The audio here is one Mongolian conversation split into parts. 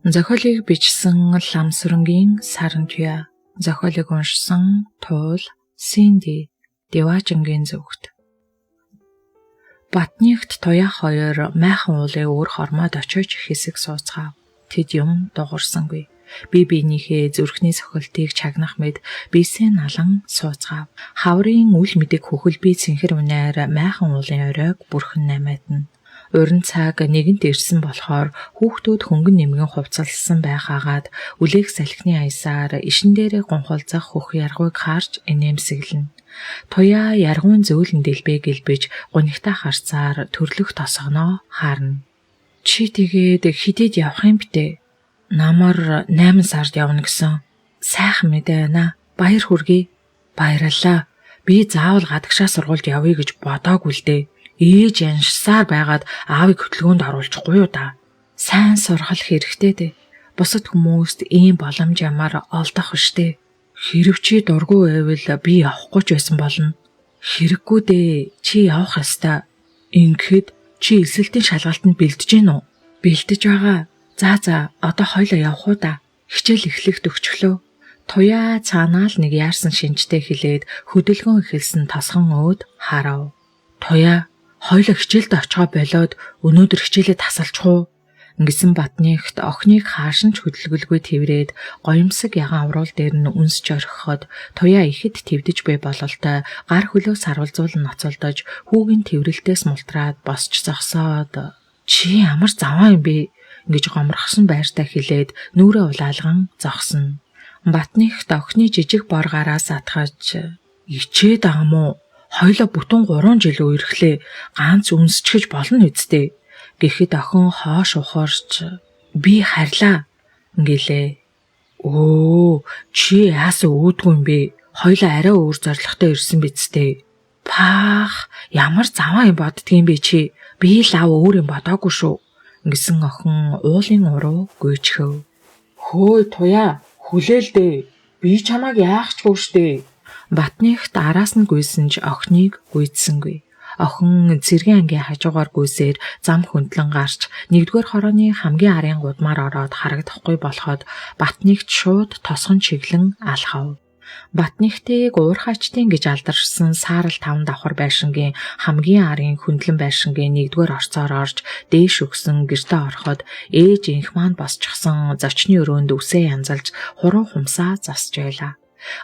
Зохиолыг бичсэн Ламсрангийн Саран туяа. Зохиолыг уншсан Туул Синди Дэважингийн зөвхт. Батнигт туяа хоёр майхан уулын өөр хормоод очиж хэсэг сууцгаав. Тэд юм дуурсангүй. Би биенийхээ зүрхний сохилтыг чагнах мэд бисээ налан сууцгаав. Хаврын үл мэдэг хөхөл би цэнхэр үнээр майхан уулын оройг бүрхэн намайтна. Уран цаг нэгэнт ирсэн болохоор хүүхдүүд хөнгөн нэмгэн хувцалсан байхаагаад үлээх салхины аясаар ишин дээрээ гонхолзах хөх яргуйг харж инээмсэглэн. Туяа яргуун зөөлөн дэлбээ гэлбэж гунигтай харцаар төрлөх тосгоноо харна. Чи тэгээд хидэд явах юм бтэ? Намар 8 сард явна гэсэн. Сайхан мэдээ байна. Баяр хүргэе. Баярлалаа. Би заавал гадагшаа сургуульд явъя гэж бодоогүй л дээ. Ээж яншсаар байгаад аавыг хөтөлгөөнд оруулчихгүй юу да. Сайн сургах хэрэгтэй дээ. Бусад хүмүүст ийм боломж ямар олдох штэ. Хэрв чи дургүй байвал би явахгүй ч байсан болно. Хэрэггүй дээ. Чи явах ёстой. Ингэхэд чи эсэлтийн шалгалтанд бэлдэж гин үү? Бэлдэж байгаа. За одоо хоёлоо явах уу да. Хичээл эхлэхэд өгчлөө. Туяа цаанаа л нэг яарсан шинжтэй хэлээд хөдөлгөөн эхэлсэн тосгон өөд харав. Туяа хоёлоо хичээлд очихоо болоод өнөөдөр хичээлээ тасалчихуу. Ингэсэн Батнигт охиныг хаашин ч хөдөлгөлгүй тэрврээд гоёмсог ягаан авруул дээр нь үнсж орхиход туяа ихэд твдэж буй бололтой гар хөлөө сарвалзуулан ноцолдож хүүгийн тэрврэлтээс мултраад босч зогсоод чи ямар заваа юм бэ гэж гомрохсон байртай хэлээд нүрээ улаалган зогсно. Батнигт охины жижиг бор гараас атгаж ичээд аам уу? Хоёлоо бүтэн 3 жил үерхлээ ганц үнсчихэж болно үсттэй. Гэхэд охин хоош ухаарч би харлаа гэлээ. Өө чи яасан үүдгүй юм бэ? Хоёлоо арай өөр зоригтой ирсэн бидтэй. Паах ямар заваа юм боддгийм бэ чи? Би л аав өөр юм бодоогүй шүү. Ингэсэн охин уулын уруу гүйчхөв. Хөөе туяа хүлээл дээ. Би чамайг яахчгүй штэ. Батнигт араас нь гүйсэн ч охиныг гүйдсэнгүй. Охин цэргийн ангийн хажуугаар гүйсээр зам хөндлөн гарч 1-р хорооны хамгийн арын гудмаар ороод харагдахгүй болоход Батнигт шууд тосгон чиглэн алхав. Батнигтыг уурхаачдын гэж алдаршсан Саарал 5 давхар байшингийн хамгийн арын хөндлөн байшингийн 1-р орцоор орж дээш өгсөн гэртээ ороход ээж инх маань босчихсон зочны өрөөнд үсээ янзалж хуруу хумсаа засж байлаа.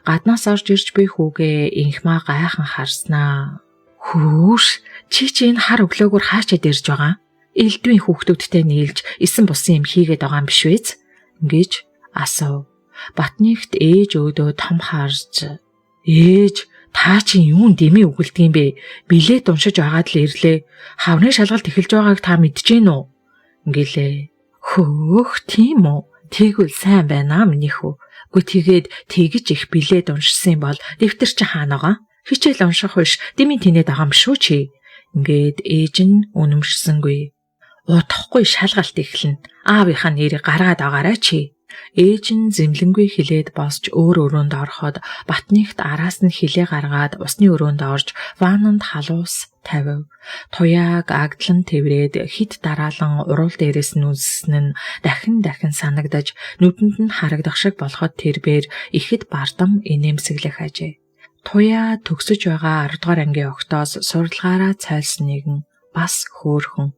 Гаднаас орж ирж буй хүүгээ инхмаа гайхан харснаа. Хүүш, чи энэ хар өглөөгөр хаачаад ирж байгаа? Элдвийн хүүхдүүдтэй нийлж эсэн бусын юм хийгээд байгаа юм биш үү? Гэж асуув. Батнигт ээж өөдөө том харж ээж та чи юун дэмий үгэлдэг юм бэ? Билет уншиж агаад л ирлээ. Хавны шалгалт эхэлж байгааг та мэдэж гин үү? Гэлээ. Хөөх тийм үү? Тэгвэл сайн байна минийх үү? Тэгээд тэгж их билет уншсан бол дэвтэр чи хаана байгаа? Хичээл унших биш дэмий тэнэд байгаа юм шүү чи. Ингээд ээж нь үнэмшсэнгүй. Удахгүй шалгалт эхэлнэ. Аавынхаа нэрийг гаргаад агаарай чи. Ээж нь зэмлэнгүй хэлээд босч өөр өрөөнд ороход Батнигт араас нь хилээ гаргаад усны өрөөнд орж вананд халуус тавив. Туяаг агдлан тэрврээд хит дараалан уруул дээрээс нь үнссэн нь дахин санагдаж нүдэнд нь харагдах шиг болоход тэрбээр ихэд бардам инээмсэглэх ажээ. Туяа төгсөж байгаа 10 дугаар ангийн октоос сурлагаараа цайлсан нэгэн бас хөөхөн.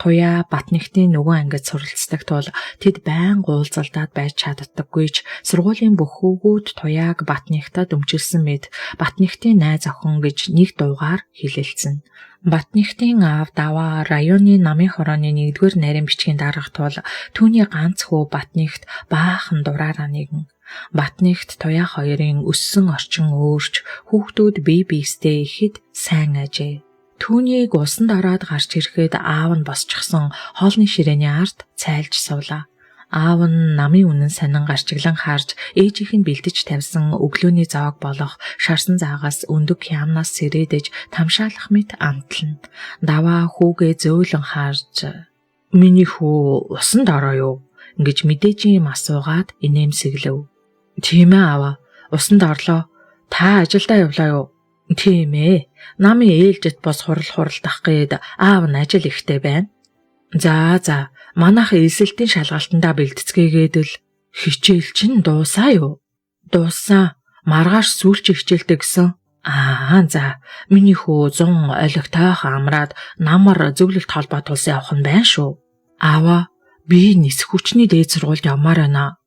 Туяа Батнигтын нөгөө ангид суралцдаг тул тэд байнга уулзалдаад байж чаддаггүй ч сургуулийн бүх хүүгүүд Туяаг Батнигтад өмчилсөн мэд Батнигтын найз охин гэж нэг дуугаар хэлэлцэн. Батнигтын аав даваа районы намын хорооны 1-р нарийн бичгийн дарга тул түүний ганц хүү Батнигт баахан дураараа нэгэн. Батнигт туяа хоёрын өссөн орчин өөрч хүүхдүүд бие биестэй ихэд сайн ажээ. Түүнийг усанд ороод гарч ирэхэд аав нь босчихсон хоолны ширээний ард цайлж суулаа. Аав нь намын үнэн санин гарчиглан харж ээжийнх нь бэлдэж тавьсан өглөөний зоог болох шарсан заагаас өндөг хямнаас сэрээдэж тамшаалах мэт амтлана. Даваа хүүгээ зөөлөн харж "Миний хүү усанд ороо юу?" гэж мэдээж юм асуугаад инээмсэглэв. "Тийм ээ аава, усанд орлоо. Та ажилдаа явлаа юу?" "Тийм ээ. Намын ээлжит бос хуралдах гээд аав нь ажил ихтэй байна." За манайх эсэлтийн шалгалтандаа бэлтцгээгээд л хичээл чинь дуусаа юу? Дууссан. Маргааш сүүлчийн хичээлтэй гэсэн. За миний хүү 100 олигтойх амраад намар зөвлөлт холбоо тулсан явах нь байна шүү. Аава би нисэх хүчний дээд сургуульд явмаар байна.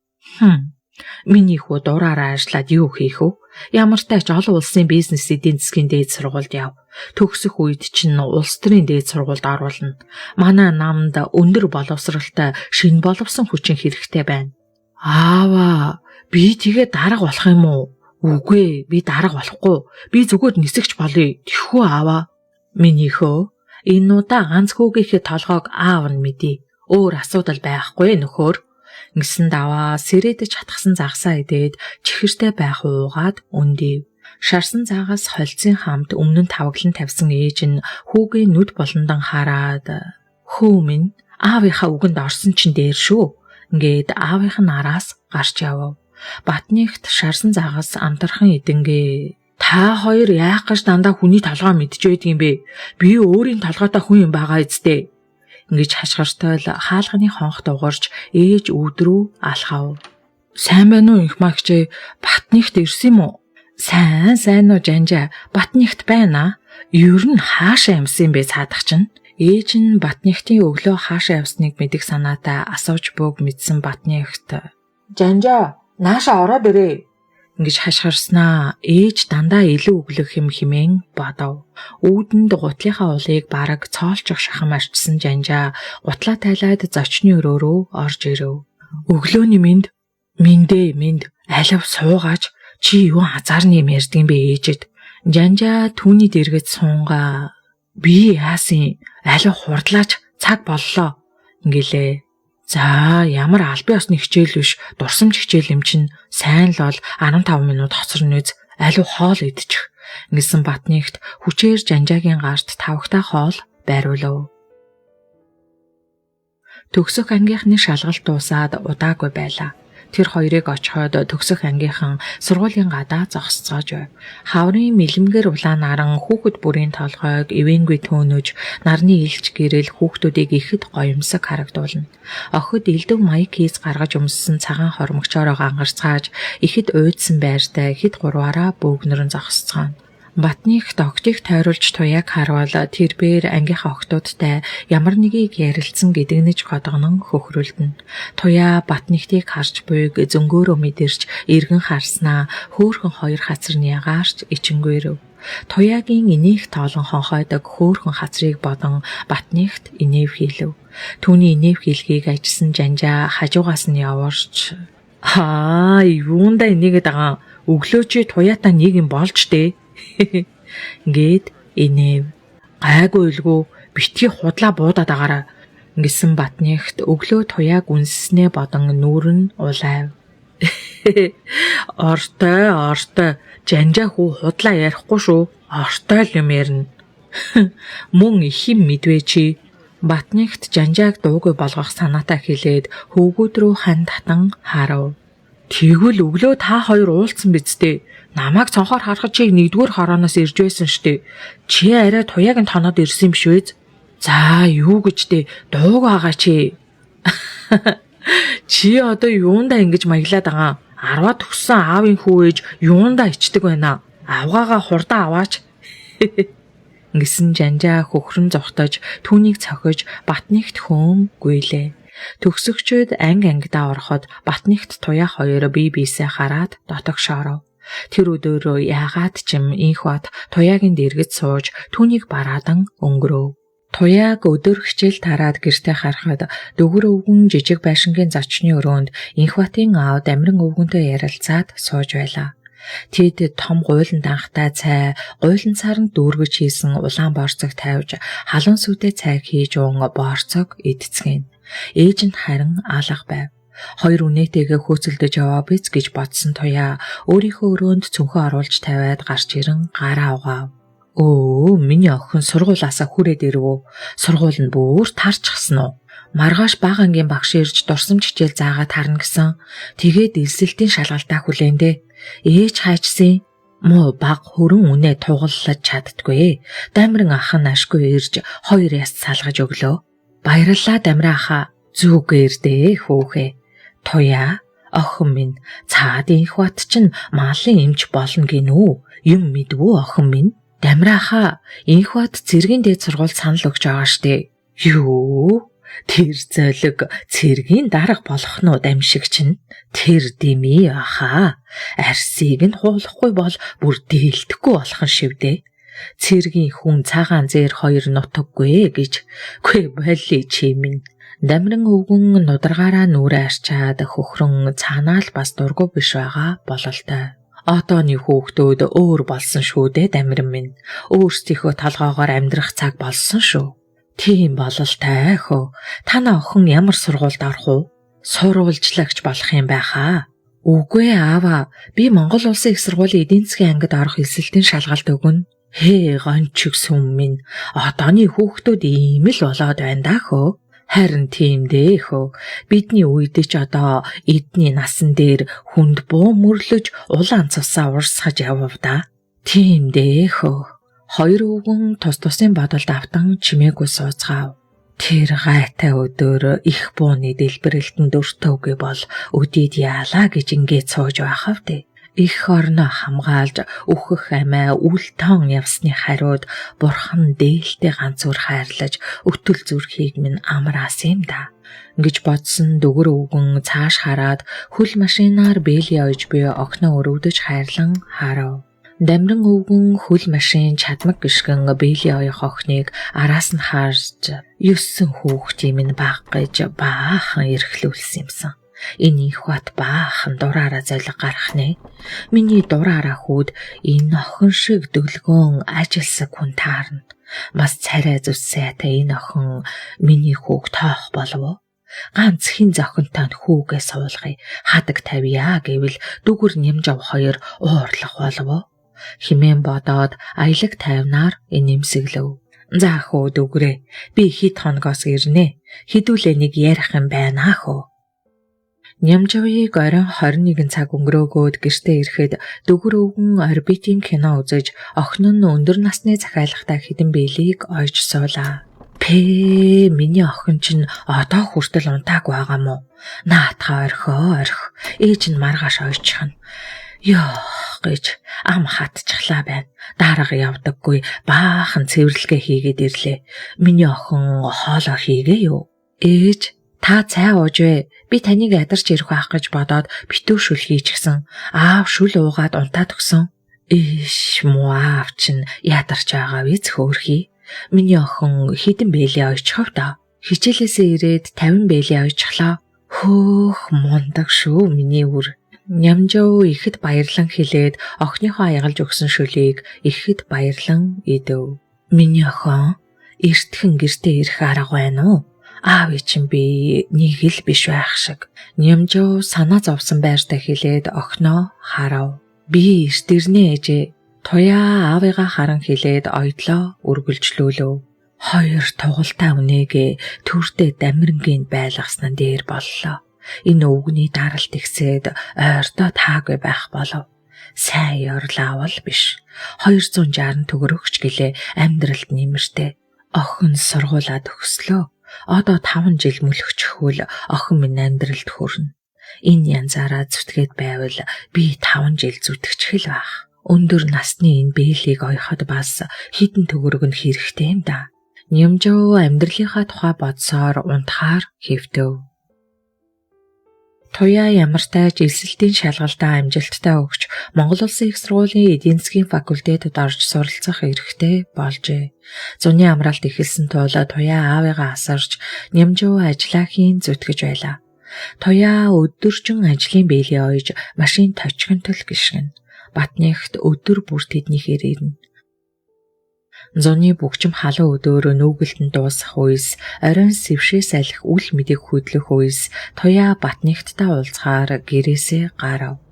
Миний хүү дураараа ажиллаад юу хийх вэ? Ямар ч тач олон улсын бизнес эдийн засгийн дээд сургуульд яв. Төгсөх үед чинь улс төрийн дээд сургуульд оруулна. Манай намд өндөр боловсралтай шинэ боловсон хүчин хэрэгтэй байна. Аава би тэгээ дарга болох юм уу? Үгүй би дарга болохгүй. Би зүгээр нисэгч болъё. Тэхүү аава. Миний хөө энэ удаа ганц хүүгийнхээ толгойг аав нь мэдээ. Өөр асуудал байхгүй нөхөр. Ингэсэн даваа сэрээдэж хатгсан загсаа идээд чихэртэй байх уугаад өндөв. Шарсан заагаас холцын хамт өмнө нь тавглан тавьсан ээж нь хүүгийн нүд болондан хараад хүү минь аавынхаа үгэнд орсон чинь дээр шүү. Ингээд аавынх нь араас гарч явв. Батнийхт шарсан заагаас амтархан идэнгээ. Та хоёр яах гэж дандаа хүний толгой мэдчихвэдэг юм бэ? Би өөрийн толгойтой хүн юм байгаа эцтэй. Ингэж хашгиртай л хаалганы хонх дуурж ээж өвдрүү алхав. Сайн байна уу инх магчээ? Батнийхт ирсэн юм уу? Сайн уу жанжаа? Батнийхт байна. Ер нь хаашаа юмсан бэ цаадах чинь? Ээж нь Батнийхтийн өглөө хаашаа явсныг мэдих санаатай асууж бөөг мэдсэн Батнийхт жанжаа нааша ороод ирээ ингэж хашгирснаа. Ээж дандаа илүү өглөх юм химэн бодов. Үүдэнд гутлынхаа улыг бараг цоолчих шахам арчсан жанжаа гутлаа тайлаад зочны өрөөрөө орж ирэв. Өглөөний минь алив суугаач чи юу азарны юм ярьдаг юм бэ ээжэд. Жанжаа түүний дэргэд суунгаа. Би яасын алив хурдлаач цаг боллоо ингэлээ. За ямар албан ёсны хичээл биш дурсамж хичээл юм чинь сайн л бол 15 минут хоцор нөөц алив хоол идчих. Ингэсэн Батнийхт хүчээр жанжаагийн гарт тавхтаа хоол байруулав. Төгсөх ангийнхны шалгалт дуусаад удаагүй байлаа. Тэр хоёрыг очиход төгсөх ангийнхан сургуулийн гадаа зогсцоож байв. Хаврын мэлэмгэр улаан наран хүүхэд бүрийн толгойг ивэнгүй төөнөж нарны илч гэрэл хүүхдүүдийг ихэд гоёмсог харагдуулна. Охид элдв маяг хийс гаргаж өмссөн цагаан хормогчоороо гангарцгааж ихэд уйдсан байртай хэд гурваараа бөөгнөрөн зогсцгаана. Батнийхт октыг тойруулж туяаг харуул тэрбээр ангийнхаа октуудтай ямар нэгийг ярилцсан гэдэгнэж годгонон хөхрүүлдэн. Туяа Батнийхтийг харж буйг зөнгөөрөө мэдэрч эргэн харснаа хөөхөн хоёр хацарны ягаарч ичингүйрэв. Туяагийн инээх тоолон хонхойдог хөөхөн хацрыг бодон Батнийхт инэв хийлэв. Түүний инэв хийлгийг ажсан жанжаа хажуугаас нь яварч юунда энийгээд байгаа өглөө чи туяатаа нэг юм болж дээ. Гээд инэв. Гайгүй илгүү битгий худлаа буудаад агаараа ингэсэн Батнийхт өглөө туяаг үнснээ бодон нүүр нь улайв. Ортой жанжаа хүү худлаа ярихгүй шүү. Ортой л юм ярина. Мөн их юм мэдвэ чи. Батнийхт жанжааг дуугүй болгох санаатай хэлээд хөвгүүд рүү хань татан харав. Тэгвэл өглөө та хоёр уулзсан биз дээ. Намайг цонхоор харахад чи 1-р хорооноос ирж байсан штэ. Чи арай туяаг нь тоноод ирсэн юм биш үү? За юу гэж дээ дууг байгаа чи. Чи одоо юундаа ингэж маяглаад байгаа? 10-аад төгссөн аавын хүү ээж юундаа ичдэг байна? Авгаагаа хурдан аваач. Ингэсэн жанжаа хөхрөн зогтож түүнийг цохиж Батнийхт хөөн гүйлээ. Төгсөгчөд ангидаа ороход Батнийхт туяа хоёр бие биесээ хараад дотогшооров. Тэр өдөр яагаад ч юм инх бат туяагийн дэргэд сууж түүнийг бараадан өнгөрөв. Туяаг өдөр хичээл тараад гэртээ харахад дөгөр өвгөн жижиг байшингийн зочны өрөөнд инх батын аав дамиран өвгөнтэй ярилцаад сууж байлаа. Тэд том гуйлан данхтай цай, гуйлан саранд дүүргэж хийсэн улаан борцог тавьж, халуун сүдэ цайг хийж уун борцог идцгэн. Ээж нь харин алга байв. Хоёр үнэтэйгээ хөөцөлдөж яваа биз гэж бодсон туяа өөрийнхөө өрөөнд цөнхөө оруулж тавиад гарч ирэн гараа угаав. Миний охин сургуулаасаа хүрээд ирв. Сургууль нь бүр тарчсан уу? Маргааш бага ангийн багш ирж дурсамж хичээл заагаад харна гэсэн. Тэгээд элсэлтийн шалгалтаа хүлээндээ. Ээж хайчсан муу баг хөрөн үнэ тугаллаж чаддгүй. Дамиран ах нь ашгүй ирж хоёр яст салгаж өглөө. Баярлалаа Дамраахаа. Зүгээр дээ хөөхөө. Туяа охин минь цаад инх бат чинь малын эмч болно гинүү. Юм мэдвүү охин минь. Дамраахаа инх бат цэргийн дээд сургууль санал өгч байгаа штэ. Юу? Тэр золиг цэргийн дарга болох нь дамшиг чинь тэр дими ахаа. Арсыг нь хуулахгүй бол бүр дийлдэхгүй болох нь шивдэ. Цэргийн хүн цагаан зээр 2 нутаггүй гэж. Гүй болли чи минь. Дамран өвгөн нударгаараа нүрэ арчаад хөхрөн цаанаал бас дургу биш байгаа бололтой. Одооны хүүхдүүд өөр болсон шүү дээ Дамран минь. Өөрсдийнхөө толгоогоор амьдрах цаг болсон шүү. Тийм бололтой хөө. Танаа охин ямар сургуульд орох уу? Сурвалжлагч болох юм байхаа. Үгүй аава. Би Монгол улсын их сургуулийн эдийн засгийн ангид орох эсэлтийн шалгалт өгнө. Хээ гончиг сүм минь. Одооны хүүхдүүд ийм л болоод байна даа хөө. Харин тийм дээ хөө. Бидний үед ч одоо эдний насан дээр хүнд буу мөрлөж улаан цусаа урсгаж явав да. Тийм дээ хөө. 2 өвгөн тус тусын бодолд автан чимээгүй сууцгаав. Тэр гайтай өдөр их бууны дэлбэрэлтэн дөртөөгүй бол өдийд яалаа гэж ингээд сууж байхав дээ. Их орноо хамгаалж өөхөх амиа үл тоон явсны хариуд бурхан дээлтэй ганцуур хайрлаж өтөл зүрхийг минь амраас юм да. Ингэж бодсон дөгөр өвгөн цааш хараад хөл машинаар бэли ойж буй окноо өрөвдөж хайрлан харав. Дамран өвгөн хөл машин чадмаг гიშгэн бэли оёх охиныг араас нь харж 9 хүүхдийн минь баг гэж баахан эрхлүүлсэн юмсан. Энэ их бат баахан дураараа золиг гарах нэ. Миний дураараа хүүд энэ охин шиг дөлгөөн ажилсаг хүн таарна. Бас царай зүссэтэй энэ охин миний хүүг тоох болов. Ганц хин зохинтой хүүгээ суулгая. Хадаг тавья гэвэл дүгүр нэмж ав 2 уурлах болов. Химэн бодоод аяг тайвнаар нэмсэглэв. За хөө дүгрээ. Би хэд хоногоос ирнэ. Хідүүлээ нэг ярих юм байна хөө. Нямжавыг оройн 21 цаг өнгөрөөгөөд гэртээ ирэхэд дүгөр өвгөн орбитын кино үзэж охин нь өндөр насны захиалгатай хідэн бэлийг ойж суулаа. Пэ миний охин чинь одоо хүртэл унтааг байгаа мó. Наатаа орхио. Ээж нь маргааш ойчихно. Ёо гэж ам хатчихлаа байна. Дарга явдаггүй баахан цэвэрлэгээ хийгээд ирлээ. Миний охин хоолоо хийгээ юу? Ээж та цай ууж вэ? Би таныг ядарч ирэх байх гэж бодоод битүү шүл хийчихсэн. Аав шүл уугаад унтаад өгсөн. Иш муав чинь ядарч байгаа биз хөөрхий. Миний охин хідэн бэлээ ойчхов та. Хичээлээсээ ирээд 50 бэлээ ойчглоо. Хөөх мундаг шүү миний үр. Нямжав ихэд баярлан хэлээд охиныхоо ягалж өгсөн шүлийг ихэд баярлан идэв. Миний охин эртхэн гэртээ ирэх арга байна уу? Аав чинь би нэг л биш байх шиг. Нямжав санаа зовсон байртай хэлээд охиноо харав. Би эрт ирнэ ээжээ. Туяа аавыгаа харан хэлээд ойдлоо үргэлжлүүлв. 2 тугалтай үнэгээ төрдөө дамирнгийн байлгаснан дээр боллоо. Энэ өвгний даралт ихсээд ойртоо таагүй байх болов. Сайн ёрлаавал биш. 260 төгрөгч гэлээ амьдралд нэмэртэй. Охин сургуулаа төгслөө. Одоо 5 жил мөлөгчхүүл охин минь амьдралд хүрнэ. Энэ янзаараа зүтгээд байвал би 5 жил зүтгэжхэл байх. Өндөр насны энэ бэлийг ойход бас хідэн төгрөг нь хэрэгтэй юм да. Нямжав амьдралынхаа тухай бодсоор унтахаар хэвтэв. Туяа ямартай жилсэлтийн шалгалтаа амжилттай өгч Монгол Улсын их сургуулийн эдийн засгийн факультетэд орж суралцах эрхтэй болжээ. Зуны амралт эхэлсэн тул Туяа аавыгаа асарч Нямжав ажиллаа хийн зүтгэж байлаа. Туяа өдөржин ажлын бэлээ ойж машин точгонтол гიშгэн. Батнягт өдөр бүр тэднийхээр ирнэ. Зуны бүгчим халуун өдөөрөө нүгэлтэн дуусах үес, оройн сэвшээ салхих үл мэдэг хөдлөх үес Туяа Батнягттай уулзахаар гэрээсээ гарав.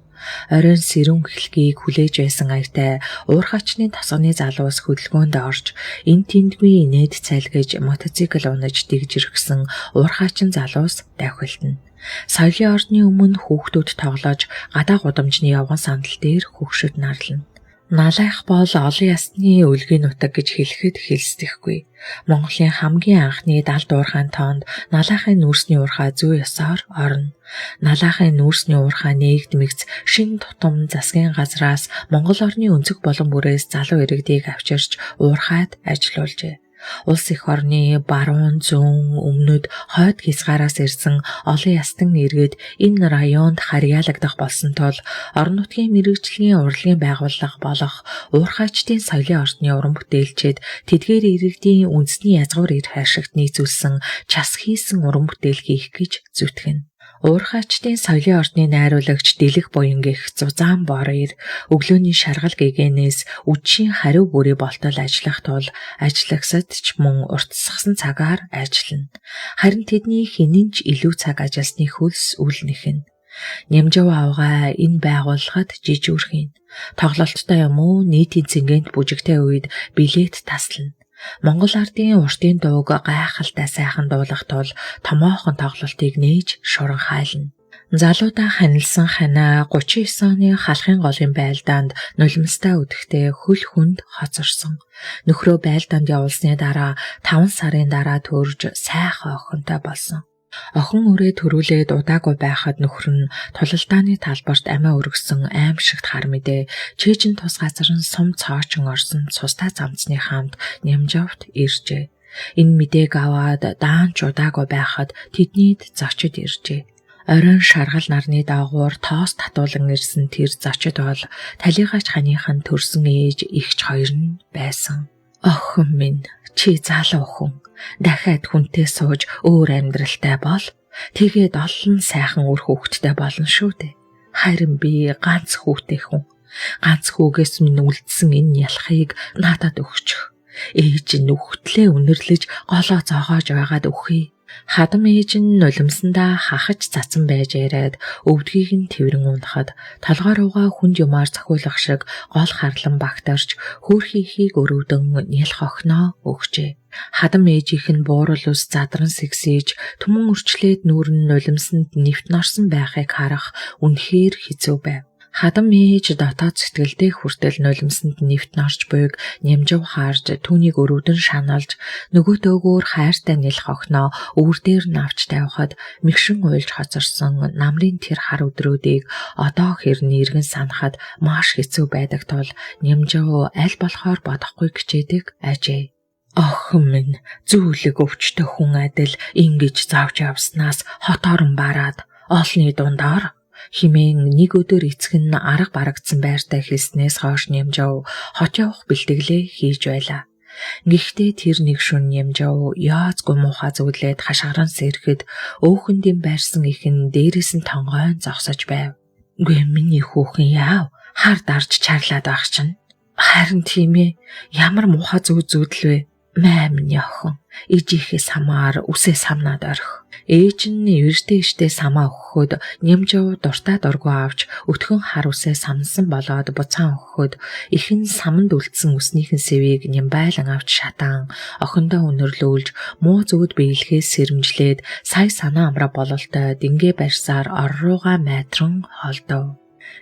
Оройн сэрүүн эхлэгийг хүлээж байсан аятай уурхачны тосгоны залуус хөдөлгөөнд орж эн тэндгүй инээд цайлгаж мотоцикл унаж дэгжиргсэн уурхачин залуус давхилтна. Соёлын ордны өмнө хүүхдүүд тоглож гадаа гудамжны явган сандал дээр хөгшөд нарлана. Налайх бол олон ясны өлгийн нутаг гэж хэлэхэд хэлсдэхгүй. Монголын хамгийн анхны далд уурхайн тоонд налайхын нүүрсний уурхай зүй ёсоор орно. Налайхын нүүрсний уурхай нээгдмэгц шин тутам засгийн газраас Монгол орны өнцөг болон бүрээс залуу иргэдийг авчирч уурхайд ажиллуулжээ. Улс их орны баруун, зүүн, өмнөд, хойд хязгаараас ирсэн олон ястан иргэд энэ районд харьяалагдах болсон тул орон нутгийн мэргэжлийн урлагийн байгууллага болох уурхайчдын соёлын ордны уран бүтээлчид тэдгээр иргэдийн үндэсний язгуур эрх ашигт нийцүүлсэн час хийсэн уран бүтээл хийх гэж зүтгэнэ. Уурхайчдын соёлын ордны найруулагч Дэлэх буян гэх Зузаан Бороор өглөөний шаргал гэгээнээс үдшийн хариу бүрий болтол ажиллах тул ажиллагсад ч мөн уртсгсан цагаар ажиллана. Харин тэдний хинэнч илүү цаг ажилласны хөлс үл нэхнэ. Нямжав авгаа энэ байгууллагад жижүүрхийн. Тоглолттой юм уу нийтийн цэнгэнд бүжигтэй үед билет таслана. Монгол ардын уртын дууг гайхалтай сайхан дуулах тул томоохон тоглолтыг нээж шуран хайлна. Залуудаа ханилсан ханаа 39 оны халахын голын байлдаанд нулимстай өдөختөө хөл хүнд хоцорсон. Нөхрөө байлдаанд явуулсны дараа 5 сарын дараа төрж сайхан охинтой болсон. Охин өрөө төрүүлээд удаагүй байхад нөхөр нь тулалдааны талбарт амиа өргөсөн аимшигт хар мэдээ чэжин тус газар нь сум цоочин орсон цустай замцны хамт Нямжавт иржээ. Энэ мэдээг аваад даанч удаагүй байхад тэднийд зочид иржээ. Оройн шаргал нарны даагуур тоос татуулан ирсэн тэр зочид бол талигаач ханыхан төрсөн ээж ихч хоёр нь байсан. Охин минь чи залуу хүн дахиад хүнтэй сууж өөр амьдралтай бол тэгээд олон сайхан үр хүүхэдтэй болно шүү дээ. Харин би ганц хүүтэй хүн. Ганц хүүгээс минь үлдсэн энэ ялахыг надад өгчих. Ээж нь үхтлээ үнэрлэж голоо зоогоож байгаад өгье. Хадам ээж нь нулимсандаа хахаж цацсан байж яриад өвдгийг нь тэрэн унахад толгой руугаа хүнд юмар цохиулах шиг гол харлан багтарч хөөрхийхийг өрөвдөн нялх охиноо өгчээ. Хадам ээжийнх нь буурал ус задран сэгсэж түмэн өрчлөөд нүүр нь нулимсанд нэвт норсон байхыг харах үнэхээр хэцүү байв. Хадам ээж дотоод сэтгэлдээ хүртэл нулимсанд нэвт норж буйг Нямжав харж түүнийг өрөвдөн шаналж нөгөөдөөгөөр хайртай нэлх охиноо өвөр дээр навч тавихад мэгшин уйлж хоцорсон намрын тэр хар өдрүүдийг одоо хэрн иргэн санахад маш хэцүү байдаг тул Нямжав аль болохоор бодохгүй гिचээдэг ажээ. Охин минь зүүлэг өвчтөй хүн адил ингэж завж явснаас хоторон бараад олны дундаар химэн нэг өдөр эцэг нь арга барагдсан байртай хэлснээс хойш Нямжав хот явах бэлтгэлээ хийж байлаа. Гэхдээ тэр нэг шөнө Нямжав яазгүй муухай зүйлээд хашгиран сэрэхэд өөхөндийн байрсан ихэн дээрээс нь тонгойн зогсож байв. Гүй миний хүүхэн яав? Хар дарж чарлаад байх чинь. Харин тийм ээ. Ямар муухай зүйдэл вэ? Маа миний охин. Ээжийнхээ самаар үсээ самнаад орхи. Ээж нь эвэртэй ishтэй самаа өгөхөд Нямжав дуртай дургу авч өтгөн хар үсээ самнсан болоод буцаан өгөхөд ихэн саманд үлдсэн үснийхэн сэвийг Нямбайлан авч шатаан охиндоо өнөрлүүлж муу зүуд биелхээс сэрэмжлээд сая санаа амраа бололтой дингээ барьсаар ор руугаа майтран холдов.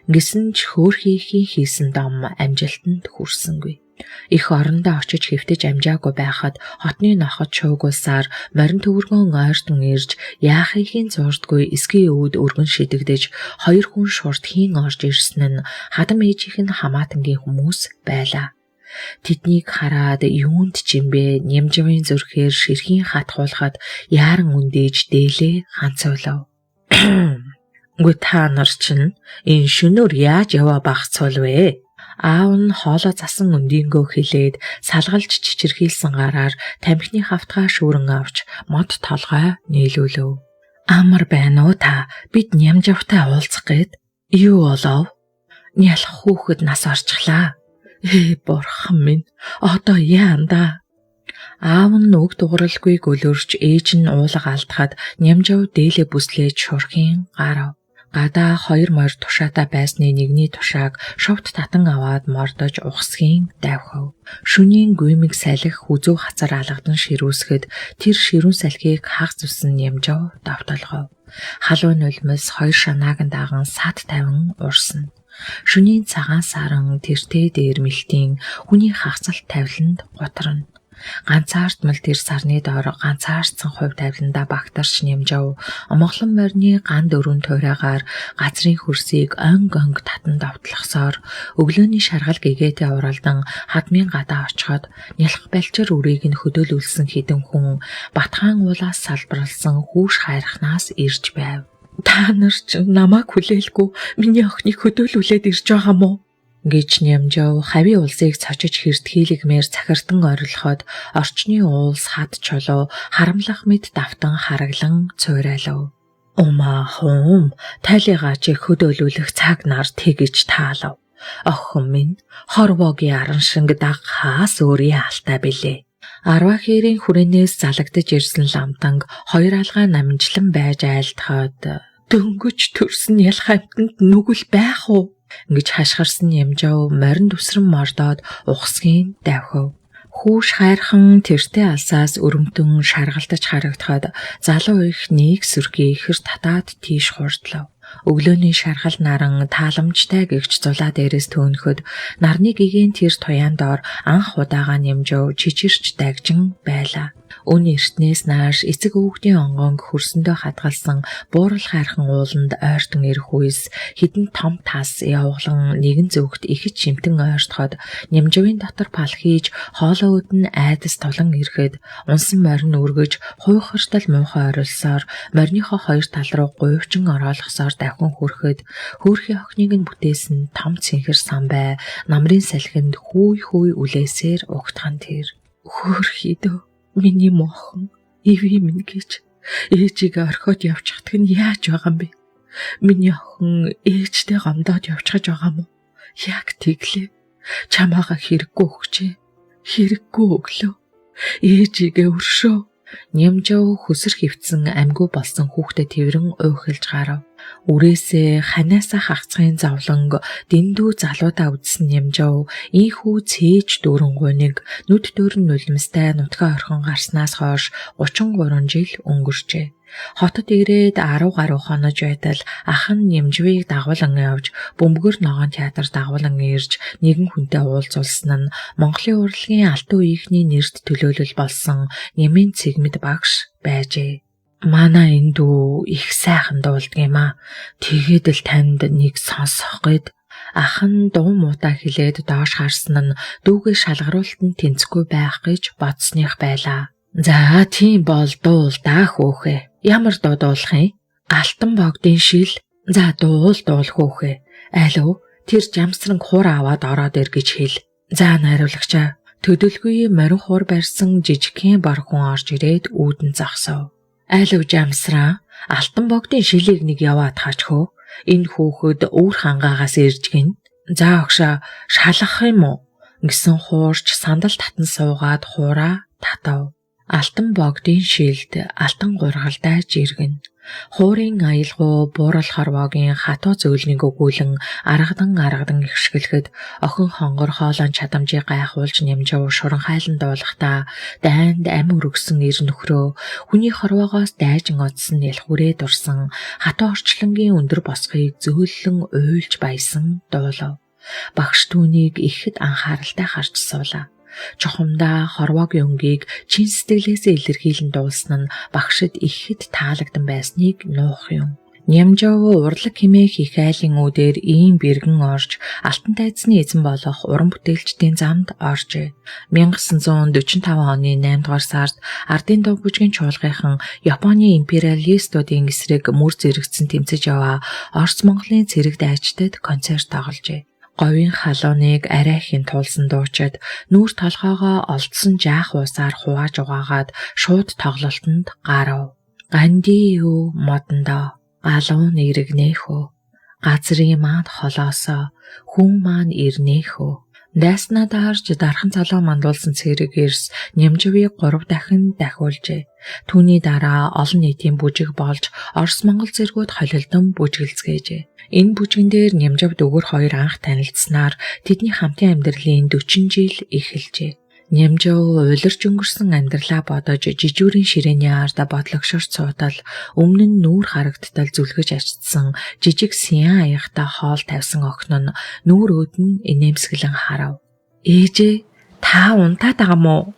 Гэсэн ч хөөрхийхийн хийсэн дом амжилтанд хүрсэнгүй. Их орондоо очиж хэвтэж амжаагүй байхад хотны ноход шуугуулсаар морин төвөргөн ойртон ирж яахыхийн зурдгүй эсгийн өвд өргөн шидэгдэж хоёр хүн шурт хийн орж ирсэн нь хадам ээжийнх нь хамаатангийн хүмүүс байлаа. Тэднийг хараад юунд чимбэ Нямжавын зүрхээр ширхийн хатгуулахад яаран үндэж дээлээ ганцуулав. Гү та нар чинь энэ шөнөөр яаж яваа багцвал вэ? Аав нь хоолоо засан өндийгөө хэлээд салгалж чичирхийлсэн гараар тамхины хавтгаа шүүрэн авч мод толгой нийлүүлв. Амар байна уу та? Бид Нямжавтай уулзах гээд. Юу болов? Нялх хүүхэд нас орчихлаа. Бурхан минь. Одоо яанда? Аав нь үг дууралгүй гөлөрч ээж нь уулга алдахад Нямжав дээлээ бүслээж шурхийн гарав. Гадаа хоёр морь тушаатай байсны нэгний тушааг шовт татан аваад мордож ухсхийн давхив. Шөнийн гүймиг салхи хүзүү хацар алгадан ширүүсгэд тэр ширүүн салхийг хаг зүсэн Нямжав давталгав. Халуун нулимс хоёр шанааг даган сад тавин урсна. Шөнийн цагаан саран тэртээ дээр мэлтийн хүний хагцалт тавиланд гутрана. Ганцаардмал тэр сарны доор ганцаардсан хувь тавиландаа багтарч нэмжав. Амгалан морины ган дөрвөн туурайгаар газрын хөрсийг онг татан давтлахсоор өглөөний шаргал гэгээтэй уралдан хадмын гадаа очиход нялх балчир үрийг нь хөдөөлүүлсэн хідэн хүн Батхан уулаас салбарлсан хүүш хайрхнаас ирж байв. Та нар ч намайг хүлээлгүй миний охиныг хөдөөлүүлээд ирж байгаа мó гэж нямжав. Хави улсыг цочиж хэртхийлэгмээр цахирдан орилоход орчны уулс хад чулуу харамлах мэд давтан хараглан цуурайлав. Умаахан тайлыгаа чи хөдөөлүүлэх цаг нар тэгж таалав. Охин минь хорвоогийн аран шинг даг хаас өөрийн алтай билээ. Арвахирийн хүрээнээс залагдаж ирсэн ламтанг хоёр алгаа намжлан байж айлтахад дөнгөж төрсөн ялх амтанд нүгэл байх уу гэж хашгирсан нямжав. Морин тусран мордоод ухсгийн давхив. Хүүш хайрхан тэртээ алсаас өрөмтөн шаргалтаж харагдахад залуу их нэг сүрхий ихэр татаад тийш хурдлав. Өглөөний шаргал наран тааламжтай гэгч зулаа дээрээс төөнөхөд нарны гигийн тэр туяан доор анх удаага нэмжөө чичирч дагжин байлаа. Өн эртнээс нааш эцэг өвгдийн онгонг хөрсөндөө хадгалсан буурал хайрхан ууланд ойртон ирэх үес хідэн том тас явглан нэгэн зөвхт ихэж шимтэн ойртоход нямжавын дотор пал хийж хоолоо өдөн айдас толон ирэхэд унсан морин өргөж хуйхартал муухай орилсоор мориныхоо хоёр тал руу гуйвчин ороолгосоор давхин хүрэхэд хөөрхийн охиныг нь бүтээсэн том цэнхэр самбай намрын салхинд хүй үлээсээр угтхан тэр хөөрхий дөө миний мохон иви минь гэж ээжийг орхиод явчихдаг нь яаж байгаа юм бэ? Миний охин ээжтэй гомдоод явчихаж байгаа мó? Яг тэглээ. Чамаага хэрэггүй өгчээ. Хэрэггүй өглөө. Ээжигээ өршөө. Нямжав хөсөр хөвцөн амьгүй болсон хүүхдэд тэрэн уйхилж гарав. Үрээсээ ханаасаа хагцхын завланг дэндүү залуудаа үзсэн нямжав ийхүү цээж дөрөн гуниг нүд дөрөн нулимстай нутгаа орхон гарснаас хойш 33 жил өнгөрчээ. Хотод ирээд 10 гаруй хонож байтал ах нь нямжвыг дагуулan явж бөмбөгөр ногоон театр дагуулan ирж нэгэн хүнтэй уулзуулсан нь Монголын урлагийн алтан үеийнхний нэрд төлөөлөл болсон нэмийн цэгмэд багш байжээ. Манай энэ дүү их сайхан дуулдаг юм аа. Тэгээд л танд нэг сонсох гээд ах нь дуу муутай хэлээд доош харсан нь дүүгээ шалгаруултанд тэнцэхгүй байх гэж бодсных байлаа. За тийм бол дуул даа хөөхэ. Ямар дуу дуулах юм? Алтан богдын шил. За дуул хөөхэ. Алуу тэр жамсран хуур аваад ороод ир гэж хэл. За найруулагчаа төдөлгүй морин хуур барьсан жижигхэн бар хүн орж ирээд үүдэн загсав. Алуу жамсраа алтан богдын шилийг нэг яваад хачхөө. Энэ хөөхөд өвөр хангаагаас ирж гин. За огшоо шалгах юм уу? Гэсэн хуурч сандал татан суугаад хуураа татав. Алтан богдын шилд алтан гургалдаа жиргэн. Хуурын аялгуу буурал хорвоогийн хатуу зөөлнийг өгүүлэн аргадан ихшгэлэхэд охин хонгор хоолон чадамжийг гайхуулж нэмжав шуран хайлан дуулахдаа дайнд ам өргсөн ир нөхрөө хүний хорвоогоос дайжин одсон нэлхүрээ дурсан хатуу орчлонгийн өндөр босхийг зөөллөн уйлж баясан дуулав. Багш түүнийг ихэд анхааралтай харж суулаа. Чухамдаа хорвоогийн өнгийг чин сэтгэлээс илэрхийлэн дуулсан нь багшид ихэд таалагдсан байсныг нуух юм. Нямжав урлаг хэмээх их айлын үүдээр ийм бэргэн орж алтан тайзны эзэн болох уран бүтээлчдийн замд оржээ. 1945 оны 8 дугаар сард ардын дуг бүжгийн чуулгынхан Японы империалистуудын эсрэг мөр зэрэгцэн тэмцэж яваа Орос Монголын цэрэг дайчдад концерт тогложээ. Говийн халууныг арайхийн туулсан дуучид нүүр толгоогоо олдсон жаах уусаар хувааж угаагаад шууд тоглолтод гарав. Ганди юу модондоо галуун иргэнэхөө газрын маань холоосоо хүн маань ирнэхөө дайснаа даарж дархан залуу мандуулсан цэрэг эрс нямжвыг 3 дахин дахиулжээ. Түүний дараа олон нийтийн бүжиг болж Орос Монгол зэргүүд холилдон бүжгэлцгээжээ. Энэ бүжгэн дээр нямжав дөгөр хоёр анх танилцсанаар тэдний хамтын амьдралын 40 жил эхэлжээ. Нямжуу улирч өнгөрсөн амьдралаа бодож жижүүрийн ширээний арда бодлогшорч суудал өмнө нь нүүр харагдтал зүлгэж ачдсан жижиг сян аяхтай хоол тавьсан охин нь нүүр өөдн инээмсэглэн харав. Ээжээ та унтаад байгаа мó?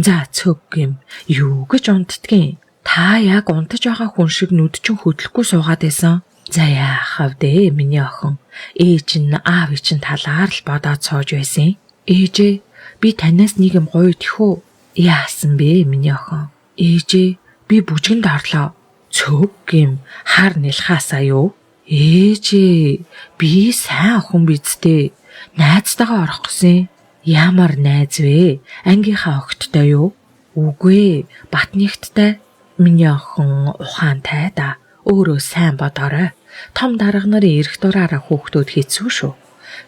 За цөг юм. Юу гэж унтдгийн? Та яг унтаж байгаа хүн шиг нүд чинь хөдлөхгүй суугаад байсан. За яахав дээ миний охин. Ээж нь аав чинь талаар л бодоод сууж байсан. Ээжээ би танаас нэг юм гоё тэхүү. Яасан бэ миний охин? Ээжээ би бүжгэнд орлоо. Цөг юм. Хар нэлхаасаа юу? Ээжээ би сайн охин бидтэй. Найзтайгаа орох гэсэн. Ямар найз вэ? Ангийнхаа огттой юу? Үгүй, Батнихттай. Миний охин ухаантай да. Өөрөө сайн бодоорой. Том дарга нарын эрх дураараа хүүхдүүд хэцүү шүү.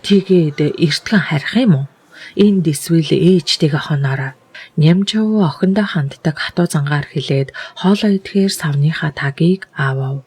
Тэгээд эртгэн харих юм уу? Энд эсвэл ээжтэйгээ хоноорой. Нямжуу охиндоо ханддаг хатуу зангаар хэлээд хоолоо идэхээр савныхаа тагийг аавав.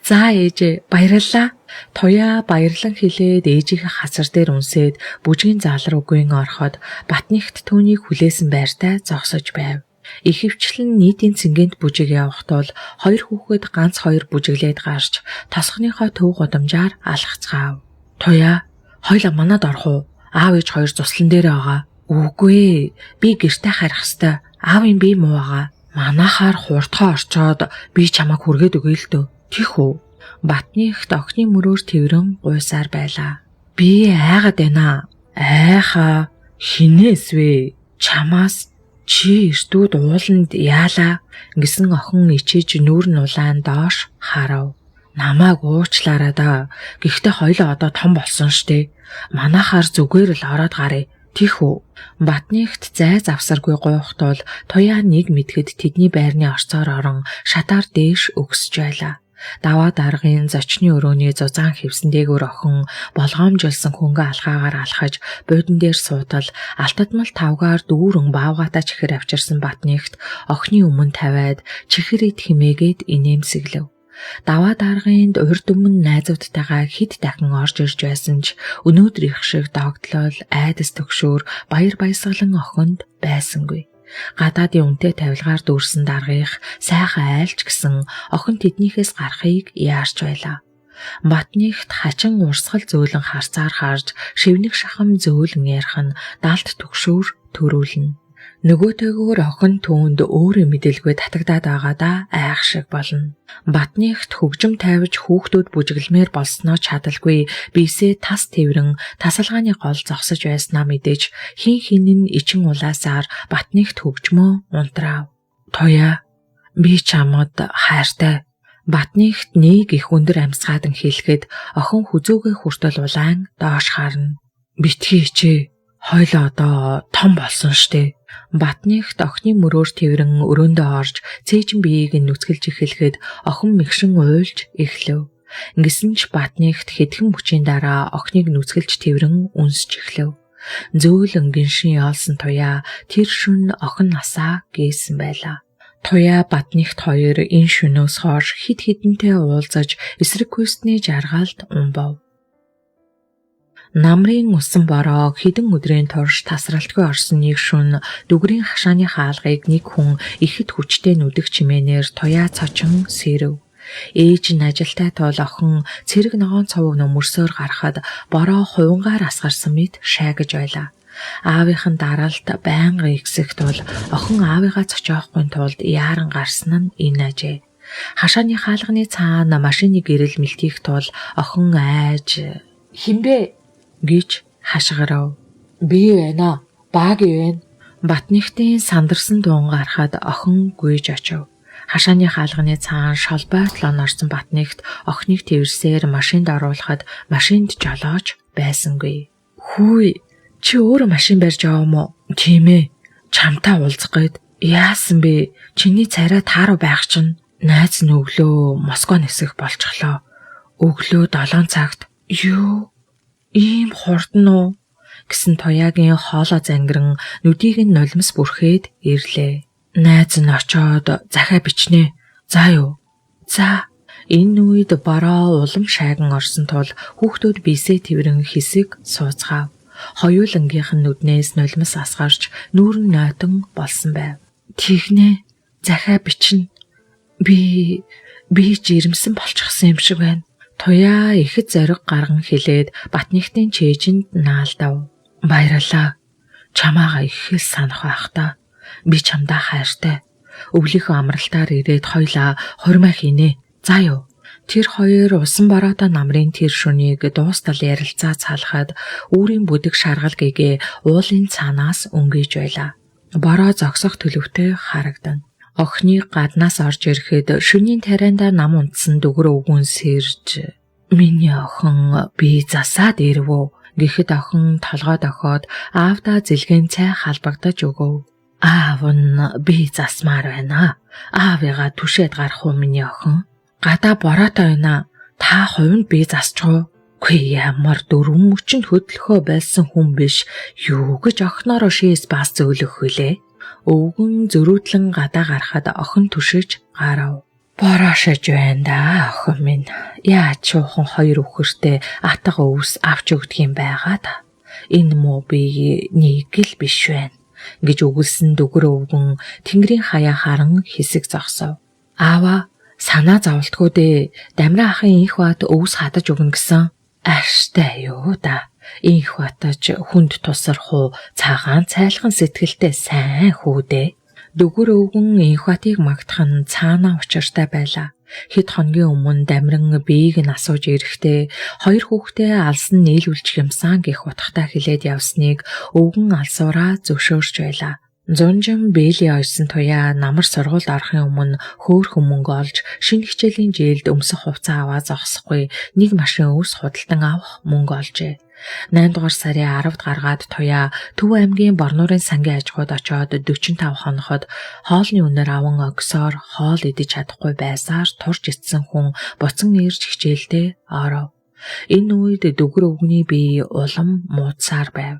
За ээж баярлалаа. Туяа баярлан хэлээд ээжийнхээ хасар дээр үнсээд бүжгийн зал руу гүйн ороход Батнихт түүнийг хүлээсэн байртай зогсож байв. Ихэвчлэн нийтийн цэнгэнт бүжиг явах тул хоёр хүүхэд ганц хоёр бүжиглээд гарч тосхныхоо төв гудамжаар алхацгаав. Туяа хоёлаа манад орох уу? Аав ээж хоёр цуслан дээр байгаа. Үгүй би гэртээ харих хэвээр. Аавын бие муу байгаа. Манахаар хурдхаа орчоод би чамайг хүргээд өгье л дөө. Тих үү? Батнихт охины мөрөөр тэрвэн гуйсаар байлаа. Би айгаад байна. Айхаа хинээс вэ? Чамаас чи эртүүд ууланд яалаа гэсэн охин ичээж нүүр нулаан доош харав. Намайг уучлаарай да. Гэхдээ хоёлоо одоо том болсон штэ. Манахаар зүгээр л ороод гарыг. Тих үү? Батнихт зай завсаргүй гуйх тул туяа нэг мэдгэд тэдний байрны орцоор орон шатаар дээш өгсөж байлаа. Даваа даргын зочны өрөөний зузаан хевсэн дээгүүр охин болгоомжилсан хөнгө алхаагаар алхаж буудан дээр суутал алтадмал тавгаар дүүрэн баавгатаа чихэр авчирсан Батнихт охины өмнө тавиад чихэр ид химээгээд инээмсэглэв. Даваа даргынд урд өмнө найзуудтайгаа хэд дахин орж ирж байсан ч өнөөдөр их шиг догтлол айдас төгшөөр баяр баясгалан охинд байсангүй. Гадаадын үнэтэй тавилгаар дүүрсэн даргых сайхан айлч гэсэн охин тэднийхээс гарахыг яарч байлаа. Батнихт хачин урсгал зөөлөн харцаар харж шивнэг шахам зөөлөн ярих нь далд төгшөөр төрүүлнэ. Нөгөөтэйгөр охин түүнд өөрөө мэдээлгүй татагдаад байгаадаа айх шиг болно. Батнихт хөгжим тавьж хүүхдүүд бүжиглэмээр болсноо чадалгүй бисээ тас тэврэн тасалгааны гол зогсож байснаа мэдээж хин хинэн ичин улаасаар Батнихт хөгжмөө унтрав. Туяа би чамд хайртай. Батнихт нэг их өндөр амьсгаадан хэлэхэд охин хүзүүгээ хүртэл улаан доош харна. Битгий чи хойлоо одоо том болсон штэ. Батнихт охины мөрөөр тэрвэн өрөөндөө орж цээжин биеийг нүцгэлж эхлэхэд охин мэгшин уйлж эхлэв. Ингэсэн ч Батнихт хэдхэн мөчийн дараа охиныг нүцгэлж тэрвэн үнсэж эхлэв. Зөөлөн гиншин яалсан туяа тэр шөнө охин насаа гээсэн байлаа. Туяа Батнихт хоёр энэ шөнөөс хойш хид хідэнтэй уулзаж эсрэг хүйсний жаргалд умбав. Намрын усан бороо хэдэн өдрийн турш тасралтгүй орсон нэг шөнө дүгрийн хашааны хаалгыг нэг хүн ихэд хүчтэй нүдэх чимээнээр туяа цочин сэрэв. Ээж нь ажилтай тул охин цэрэг ногоон цовог нөмөрсөөр гарахад бороо хувангаар асгарсан мэт шайгаж байлаа. Аавынхын дараалт байнга ихсэх тул охин аавыгаа цочоохгүй тулд яаран гарсан нь энэ ажээ. Хашааны хаалганы цаана машины гэрэл мэлтийх тул охин айж "Хинбэ?" гэж хашгирав. "Би байна. Баг ивэн." Батнихтын сандарсан дуун гарахад охин гүйж очив. Хашааны хаалганы цаан шолбойтлон орсон Батнихт охиныг тэрсээр машинд оруулахад машинд жолооч байсангүй. "Хүй, чи өөрөө машин барьж аваа мó?" "Тийм ээ. Чамтай уулзах гээд." "Яасан бэ? Чиний царай тааруу байх чинь." "Найз нь өглөө Москва нисэх болчихлоо. Өглөө 7 цагт." "Юу? Ийм хурдан уу?" гэсэн туяагийн хоолой зангиран нүдийг нь нулимс бүрхээд ирлээ. "Найз нь очоод захиа бичнэ. За юу?" "За." Энэ үед бороо улам шайган орсон тул хүүхдүүд бисээ тэрвэн хэсэг сууцгаав. Хоёулангийнх нь нүднээс нулимс асгарч нүүрэн нойтон болсон байв. Тэгнэ захиа бичнэ. Би жирэмсэн болчихсон юм шиг байна. Туяа ихэд зориг гарган хэлээд Батнихтын чэйжинд наалдав. Баярлалаа. Чамаага их их санах байх та. Би чамдаа хайртай. Өвлийнхөө амралтаар ирээд хоёлаа хормой хийнэ. За юу. Тэр хоёр усан бороотой намрын тэр шөнийг дуустал ярилцаа цаалахад үүрийн бүдэг шаргал гэгээ уулын цаанаас өнгөж байлаа. Бороо зогсох төлөвтэй харагдана. Охины гаднаас орж ирэхэд шөнийн тарианда нам унтсан дүгэр өвгөн сэрж "Миний охин би засаад ирвөө" гэхэд охин толгой дохоод аавдаа зэлгэн цай халбагдаж өгөв. "Аав нь би засмаар байна. Аавыгаа түшээд гарах уу миний охин? Гадаа бороотой байна. Та хувьд би засчихв. Үгүй ямар дөрвөн мөчөнд хөдлөхөө байсан хүн биш. Юу гэж охиноороо шээс бас зөөлөх вүлээ?" Өвгөн зөрүүтлэн гадаа гарахад охин түшиж гарав. "Бороошож байна да охин минь. Яаж чуухан хоёр өвхөртэй атга өвс авч өгдөг юм байгаа да. Энэ муу би нэг л биш байна" гэж өгүүлсэн дүгэр өвгөн тэнгэрийн хаяа харан хэсэг зогсов. "Аава санаа зовлтгүй дээ. Дамиран ахын инх бат өвс хадаж өгнө гэсэн." "Аштай юу да. Инх батаж хүнд тусарх уу? Цагаан цайлхан сэтгэлтэй сайн хүү дээ." Дүгэр өвгөн инх батыг магтах нь цаанаа учиртай байлаа. Хэд хоногийн өмнө Дамиран биеийг нь асууж ирэхдээ хоёр хүүхдээ алсан нийлүүлчих юмсан гэх утгатай хэлээд явсныг өвгөн алсуураа зөвшөөрч байлаа. Зунжин бээли ойсон туяа намар сургуульд орохын өмнө хөөхөн мөнгө олж шинэ хичээлийн жилд өмсөх хувцас аваа зогсохгүй нэг машин өвс худалдан авах мөнгө олжээ. 8 дугаар сарын 10-д гаргаад туяа Төв аймгийн Борнуурын сангийн ажгууд очоод 45 хоноход хоолны үнээр аван өгсөөр хоол идэж чадахгүй байсаар турж ицсэн хүн буцан ирж хичээлдээ оров. Энэ үед дүгэр өвгний бие улам муудсаар байв.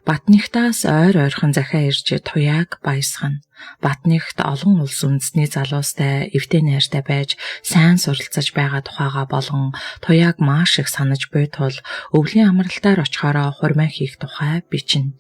Батнихтаас ойр ойрхон захиа ирж туяаг баясгана. Батнихт олон улс үндэсний залуустай эвтэй найртай байж сайн суралцаж байгаа тухайга болон туяаг маш их санаж буй тул өвлийн амралтаар очихороо хурмай хийх тухай бичнэ.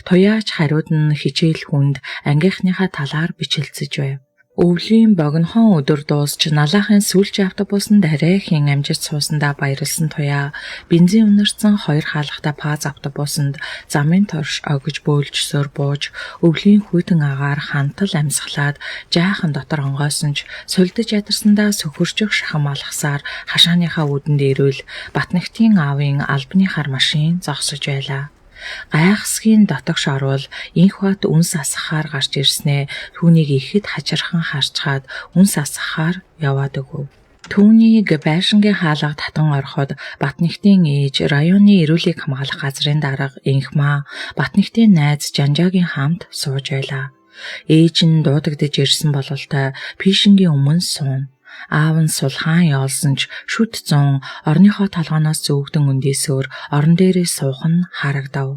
Туяач хариуд нь хичээл хүнд ангийнхныхаа талаар бичилцэж байв. Өвлийн богинохон өдөр дуусч налаахын сүүлчийн автобусанд арайхийн амжиж суусандаа баярлсан туяа бензин үнэрсэн хоёр хаалгатай паз автобусанд замын турш огж бөөлжсөөр бууж өвлийн хүйтэн агаар хантал амьсгалаад жаахан дотор онгойсон ч сулдаж ядарсандаа сөхөрчих шахам алгасаар хашааныхаа үдэнд ирвэл Батнихтын аавын албаны хар машин зогсож байлаа. Гайхсгийн дотогш орвол инх бат үнс асахаар гарч ирснээ түүнийг ихэд хачирхан харцгаад үнс асахаар яваад өгөв. Түүнийг байшингийн хаалга татан ороход Батнихтын ээж районы эрүүлийг хамгаалах газрын дарга инхмаа Батнихтын найз Жанжаагийн хамт сууж байлаа. Ээж нь дуудагдж ирсэн бололтой пишингийн өмнө суун. Аав нь сулхаан явуулсан ч шүд зун орныхоо толгоноос зөөгдөн өндөөсөөр орон дээрээ суух нь харагдав.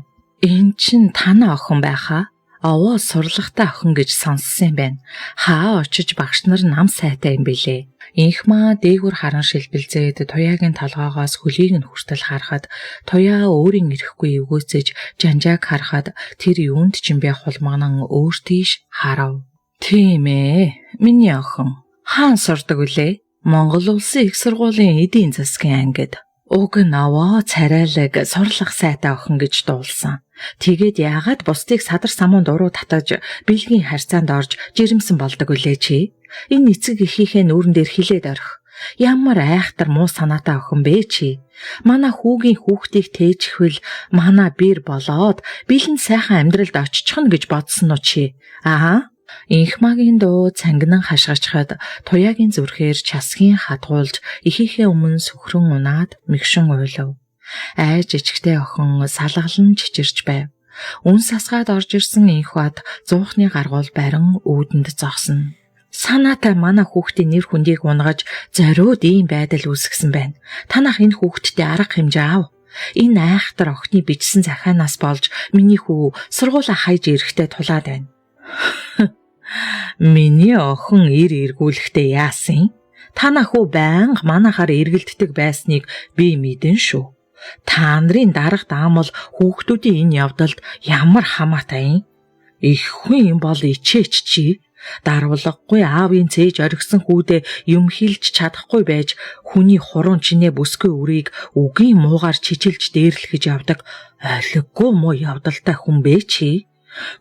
"Энэ чинь таны охин байхаа? Овоо сурлагатай охин гэж сонссон юм байна. Хаа очиж багш нар нам сайтай юм бэлээ." Инхмаа дээгүр харан шилбэлзээд туяагийн толгоогоос хөлийг нь хүртэл харахад туяа өөрийн ирэхгүй эвгөөцөж Жанжааг харахад тэр юунд ч юм бэ хулмагнан өөр тийш харав. "Тийм ээ, миний охин. Хаан сурдаг үлээ? Монгол улсын их сургуулийн эдийн засгийн ангид. Уг наваа царайлаг сурлах сайтай охин гэж дуулсан. Тэгээд яагаад бусдыг садар самуун дуруу татаж бэлгийн харьцаанд орж жирэмсэн болдог үлээ чи? Энэ эцэг эхийнхээ нүүрэн дээр хилээд орих. Ямар айхтар муу санаатай охин бэ чи? Манай хүүгийн хүүхдийг тээжхвэл манай бэр болоод бэлэн сайхан амьдралд очих нь гэж бодсон уу чи? Аа. Инхмаагийн дуу цангинан хашгичхад туяагийн зүрхээр часгийн хадгуулж ихийнхээ өмнө сөхрөн унаад мэгшин уйлав. Айж ичгтэй охин салгалан чичирч байв. Үнс асгаад орж ирсэн инх бат зуухны гаргуул барин үүдэнд зогсно. "Санаатай манай хүүхдийн нэр хүндийг унгаж зориуд ийм байдал үүсгэсэн байна. Танах энэ хүүхдтэй арга хэмжээ аав. Энэ айхтар охины бичсэн захианаас болж миний хүү сургуулаа хайж ирэхдээ тулаад байна." "Миний охин ир эргүүлэхдээ яасан? Танаа хүү байнга манайхаар эргэлддэг байсныг би мэдэн шүү. Та нарын дарга даамал хүүхдүүдийн энэ явдалд ямар хамаатай юм? Их хүн бол ичээч чи. Дарвалгагүй аавын цээж оргисон хүүдээ юм хилж чадахгүй байж хүний хуруун чинээ бүсгүй үрийг үгийн муугаар чижилж дээрлэхэж явдаг ойлггүй муу явдалтай хүн бэ чи.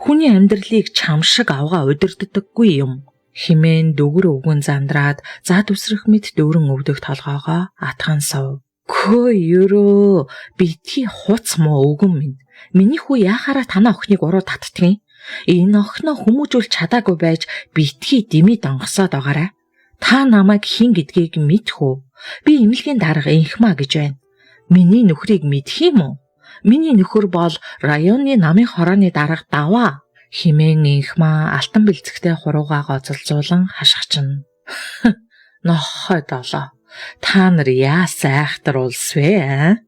Хүний амьдралыг чам шиг авгаа удирддаггүй юм. Химэн дөгөр өвгөн зандраад зад үсрэх мэт дөрөн өвдөх толгоогоо атхан сов. Хөө ёроо битгий хуц муу өвгөн минь. Миний хүү яхаараа танаа охиныг уруу татдгийг. Энэ охиноо хүмүүжүүл чадаагүй байж битгий дими донгосоод байгаарай. Та намайг хэн гэдгийг мэдхүү. Би эмнэлгийн дарга Инхма гэж байна. Миний нөхрийг мэдх юм уу? Миний нөхөр бол районны намын хорооны дарга Даваа. Химэн Инхма алтан бэлцэгтэй хуруугаа гоцолзуулан хашгична. Нохой долоо. Та нар яасаа айхтар улс вэ?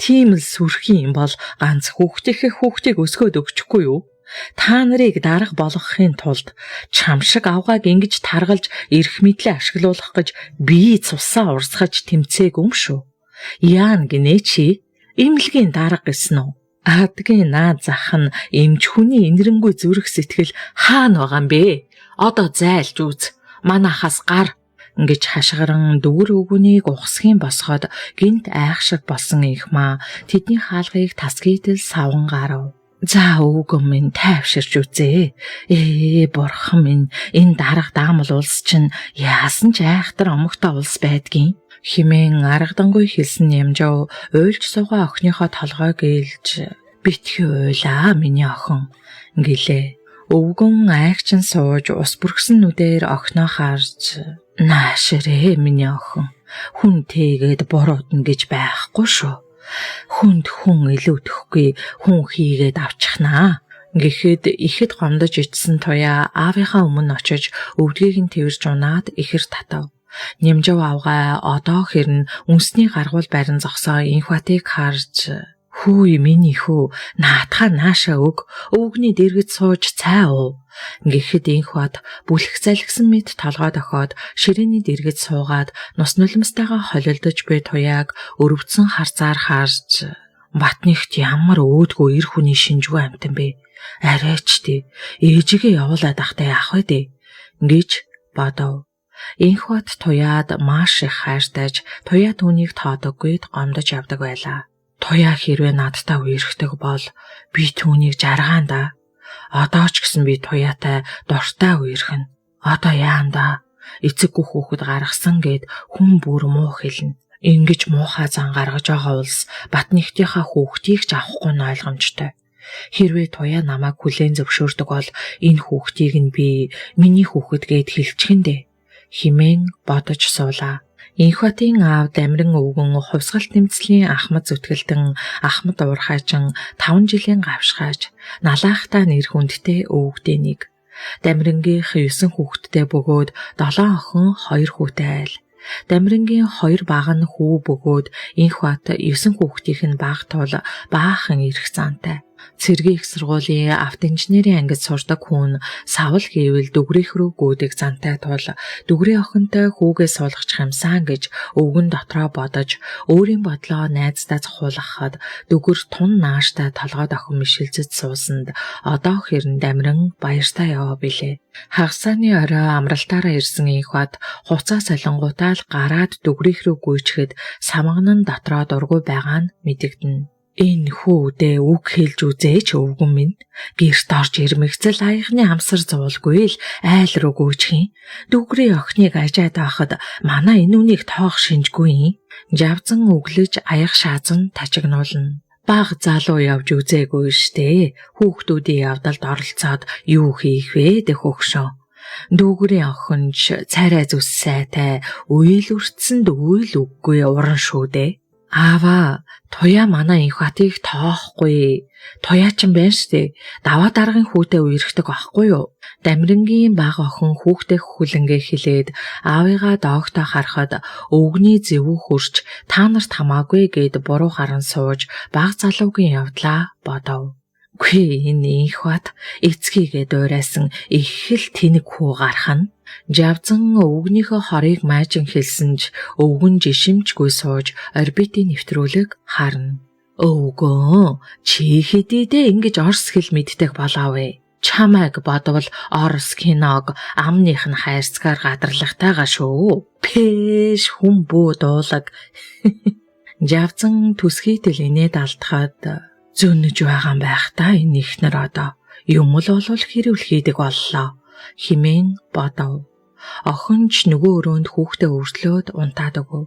Тийм л сүрхийн юм бол ганц хүүхдийг өсгөөд өгчихгүй юу? Та нарыг дарга болгохын тулд чам шиг авгааг ингэж таргалж эрх мэдлээ ашиглуулах гэж би цусаа урсгаж тэмцээг юм шүү. Яан гинэ чи? Эмнэлгийн дарга гэсэн үү? Адгийн наад зах нь эмч хүний инэрэнгүй зүрх сэтгэл хаана байгаа юм бэ? Одоо зайлж үз. Манайхаас гар ингэж хашгиран дүүр өвгөнийг ухсхийн босгоод гинт айхшиг болсон Инхма тэдний хаалгыг тасгийдэл саван гарав. За өвгөн минь тайвширч үзээ. Бурхан минь энэ дарга даамал улс чинь яасан ч айхтар омогтой улс байдгийн. Химэн аргадангүй хэлсэн Нямжав уйлж суугаа охиныхоо толгойг ээлж битгий уйлаа миний охин гэлээ. Өвгөн айгчин сууж ус бүрхсэн нүдээр охиноо харж наашрээ миний охин. Хүн тэгээд буруудна гэж байхгүй шүү. Хүнд хүн илүүдэхгүй хүн хийгээд авчихнаа. Гэхэд ихэд гомдож ичсэн туяа аавынхаа өмнө очиж өвдгийг нь тэрж унаад ихэр татав. Нямжав авгаа одоо хэрн үнсний гаргуул барин зогсоо Инхватыг харж хүү миний хүү наатахаа нааша өвгний дэргэд сууж цай уу. Гэхэд Инхват бүлэх залгсан мэд толгой дохоод ширээний дэргэд суугаад нус нулимстайгаа холилдож буй туяаг өрөвдсөн харцаар харж Батнихт ямар өөдгөө эр хүний шинжгүй амтан бэ. Арайч тий ээжигээ явуулаад ахтай яах вэ дээ гэж бодов. Инхват туяад маш их хайртайж туяа түүнийг тоодоггүйд гомдож явдаг байлаа. Туяа хэрвээ надтай үерхдэг бол би түүнийг жаргаанда. Одоо ч гэсэн би туяатай дуртай үерхэн. Одоо яанда эцэггүй хүүхэд гаргасан гэд хүн бүр муу хэлнэ. Ингэж муухай зан гаргаж байгаа улс Батнихтийнхаа хүүхдийг ч авахгүй нь ойлгомжтой. Хэрвээ туяа намайг хүлээн зөвшөөрдөг бол энэ хүүхдийг нь би миний хүүхэд гэд хэлчихэндээ химэн бодож суулаа. Инхватын аав Дамиран өвгөн хувьсгал тэмцлийн Ахмад зүтгэлдэн Ахмад уурхайчин 5 жилийн гавшгааж налаахтаа нэр хүндтэй өвгдөө нэг. Дамирангийнх 9 хүүхэдтэй бөгөөд 7 охин 2 хүүтэй айл. Дамирангийн 2 баг нь хүү бөгөөд Инхват 9 хүүхдийнх нь баг тул баахан ирэх зантай. Цэргийн их сургуулийн автоинженерийн ангид сурдаг хүн савл гэвэл дүгрийнх рүү гүйдэг зантай тул дүгрийн охинтой хүүгээ суулгах хамсаан гэж өвгөн дотроо бодож өөрийн бодлоо найздаа зохиулахад дүгэр тун нааштай толгойд охин мишэлцэж суусанд одоо хэрн Дамиран баяртай яваа билээ. Хагасааны орой амралтаараа ирсэн Инхват хуцаа солонгуудаа л гараад дүгрийнх рүү гүйчихэд самган нь дотроо дургүй байгаа нь мэдэгдэнэ. Энэ хүүдээ үг хэлж үзээч өвгөн минь. Гэрт орж ирмэгцэл аяхны амсар зуулгүй л айл руу гүйчих юм. Дүгрийн охиныг ажаад байхад манай энэ үнийг тоох шинжгүй юм. Жавзан өглөж аях шаазан тажигнуулна. Баг залуу явж үзээгүй штэ. Хүүхдүүдийн явдалд оролцоод юу хийх вэ дэх өгшөө. Дүгрийн охинч царай зүс сайтай үйл үрцэнд үйл үггүй уран шүү дээ. Аава, туяа манай Инхватыг тоохгүй. Туяа ч юм байна штэ. Даваа даргын хүүтэй үерхдэг байхгүй юу? Дамирангийн баг охин хүүхдээ хүлэнгээ хилээд аавыгаа доогтой харахад өвгний зэвүү хөрч та нарт хамаагүй гэд буруу харан сууж баг залуугийн явдлаа бодов. Гүй энэ их бат эцгийгээ дуурайсан их л тэнэг хүү гарах нь Жавзан өвгнийхөө хорыг маажин хэлсэн ч өвгөн жишимчгүй сууж орбитын нэвтрүүлэг харна. Өвгөө чи хэдийдээ ингэж орс хэл мэддэг болоовэ. Чамайг бодвол орс киног амных нь хайрцгаар гадарлахтайгаа шүү. Пэш хүн бүү дуулаг. Жавзан төсгийтэл инээд алдахад зөнөж байгаа юм байх та энэ ихнэр одоо юм л олвол хэрүүл хийдэг боллоо химэн бодов. Охинч нөгөө өрөөнд хүүхдээ өрслөөд унтаад өгөв.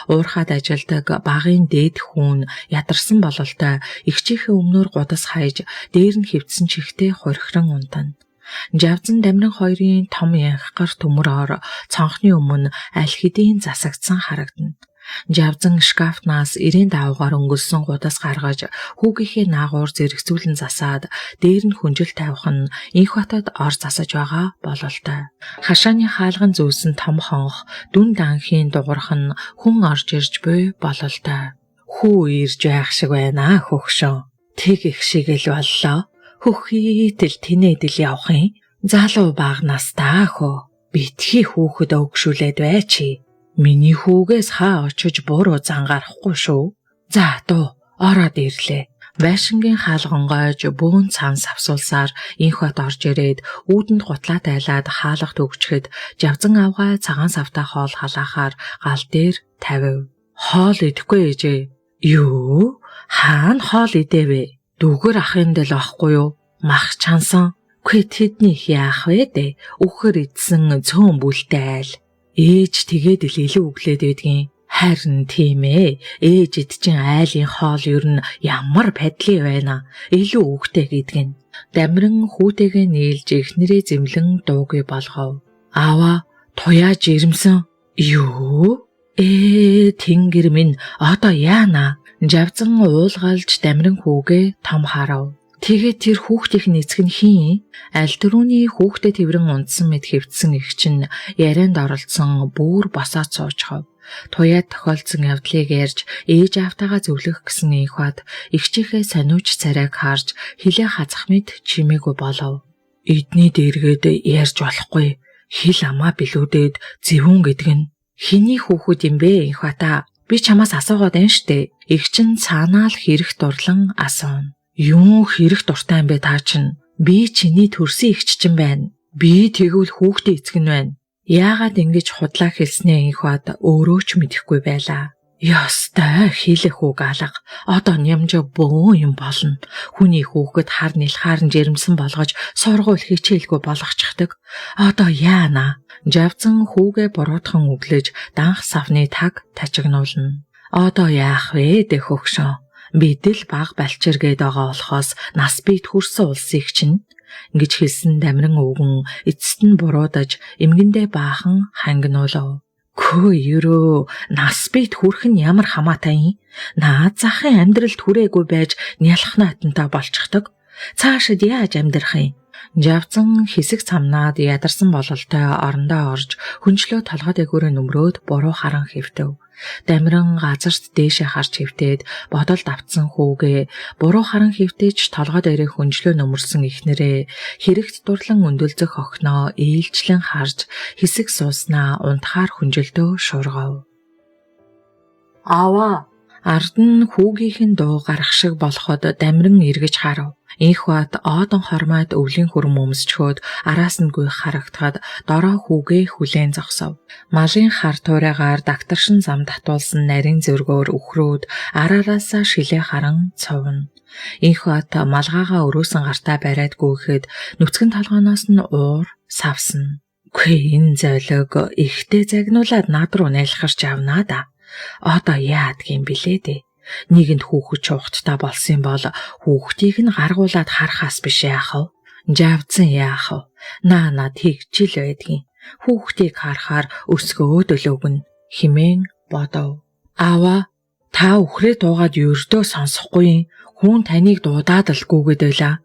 Уурхаад ажилдаг багын дээд хүн ядарсан бололтой ихчийнхээ өмнөр гудас хайж дээр нь хөвцсөн чихтэй хорхирон унтана. Жавзан дамиран хоёрын том янхгар төмөр цонхны өмнө аль хэдийн засагдсан харагдана. Жавзан шкафнаас 90 давгаар өнгөлсөн гудас гаргаж хүүгийнхээ наагуур зэрэгцүүлэн засаад дээр нь хүнжил тавих нь инх батад ор засаж байгаа бололтой. Хашааны хаалган зөөсөн том хонх дүн данхийн дугуйрх нь хүн орж ирж буй бололтой. Хүү ирж байх шиг байна хөгшөө. Тэг их шиг л боллоо. Хөхийтэл тинэдэл явах юм. Залуу багнаас таа хөө. Битгий хүүхэд өгшүүлээд бай чи. Миний хүүгээс хаа очиж буруу зангарахгүй шүү. За дуу ороод ирлээ. Байшингийн хаалгангойж бөөн цан савсуулсаар инх бат орж ирээд үүдэнд гутлаа тайлаад хаалга төгчгэд Жавзан авгаа цагаан савтай хоол халаахаар гал дээр тавив. Хоол идэхгүй ээжээ. Юу? Хаана хоол идэвэ? Дүгэр ахын дэл ахгүй юу? Мах чансан. Гүй тэдний яах вэ дээ? Үхэр идсэн цөөн бүлтэй айл. Ээж тэгээд л илүү өглөөд байдгийн. Харин тийм ээ. Ээжэд чинь айлын хоол ер нь ямар падли байна. Илүү үгтэй гэдг нь. Дамиран хүүтэйгээ нийлж эхнэрээ зэмлэн дуугүй болгов. Аава туяаж ирэмсэн. Юу? Тэнгэр минь одоо яана? Жавзан уулгалж дамиран хүүгээ том харав. Тэгээд тэр хүүхдийн эцэг нь хийн? Аль түрүүний хүүхдэд тэрэн унтсан мэд хэвдсэн их чинь ярианд оролцсон бүр босоод суучхав. Туяад тохиолдсон явдлыг ярьж ээж аавтайгаа зөвлөх гэсэн инх бат ихчийнхээ сониуч царайг харж хилээ хазах мэд чимээгүй болов. Эдний дээргээд ярьж болохгүй. Хил амаа билүүдээд зэвүүн гэдэг нь хэний хүүхэд юм бэ инх бата? Би чамаас асуугаад байна штэ. Их чинь цаанаа л хэрэг дурлан асууна. Юу хэрэг дуртай юм бэ та чинь? Би чиний төрсөн ихч чинь байна. Би тэгвэл хүүхдээ эцэг нь байна. Яагаад ингэж худлаа хэлснээ инх бат өөрөө ч мэдэхгүй байлаа. Ёстой хийлэх үг алга. Одоо нямж бөө юм болно. Хүний хүүхэд хар нэлхаар жирэмсэн болгож сургууль хичээлгүй болгочихдаг. Одоо яана? Жавзан хүүгээ буруутхан өглөж данх савны таг тачигнуулна. Одоо яах вэ дэ хөгшөө? Бид л баг балчиргээд байгаа болохоос нас бийт хүрсэн улсыг чинь ингэж хэлсэн дамиран өвгөн эцэст нь буруудаж эмгэндээ баахан хангинуулав. Хөө ерөө нас бийт хүрэх нь ямар хамаатай юм? Наад захын амьдралд хүрээгүй байж нялх наатантай болчихдог. Цаашид яаж амьдрах юм? Жавзан хэсэг цамнаад ядарсан бололтой орондоо орж хүнчлөө толгой дээгүүрээ нөмрөөд буруу харан хэвтэв. Дамиран газарт дээшээ харж хэвтээд бодолд автсан хүүгээ буруу харан хэвтээж толгой дээрээ хүнчлөө нөмөрсөн ихнэрээ хэрэгт дурлан өндөлзөх охиноо ээлжлэн харж хэсэг сууснаа унтахаар хүнжилдөө шуургав. Аава ард нь хүүгийнхэн дуу гарах шиг болоход дамиран эргэж харав. Инх бат оодон хормойд өвлийн хүрэм өмсчхөөд араас нь гүйх харагдахад дороо хүүгээ хүлээн зогсов. Малын хар туурайгаар дагтаршин зам татуулсан нарийн зөргөөр үхрөөд араараасаа шилээ харан цовно. Инх бат малгайгаа өрөөсөн гартаа бариад гүйхэд нүцгэн толгооноос нь уур савсна. Гүй энэ зойлог ихтэй загнуулаад над руу найлахарч авнаа да. Одоо яадгийн билээ дээ. Нэгэнд хүүхэд чухттай болсон бол хүүхдийг нь гаргуулад харахаас биш яах вэ? Жавзан яах вэ? Наана тэгжил байдгийн. Хүүхдийг харахаар өсгөөд өлөвгөн химэн бодов. Аава та үхрээ дуугаад ердөө сонсохгүй хүн таныг дуудаад л гүгээд байла.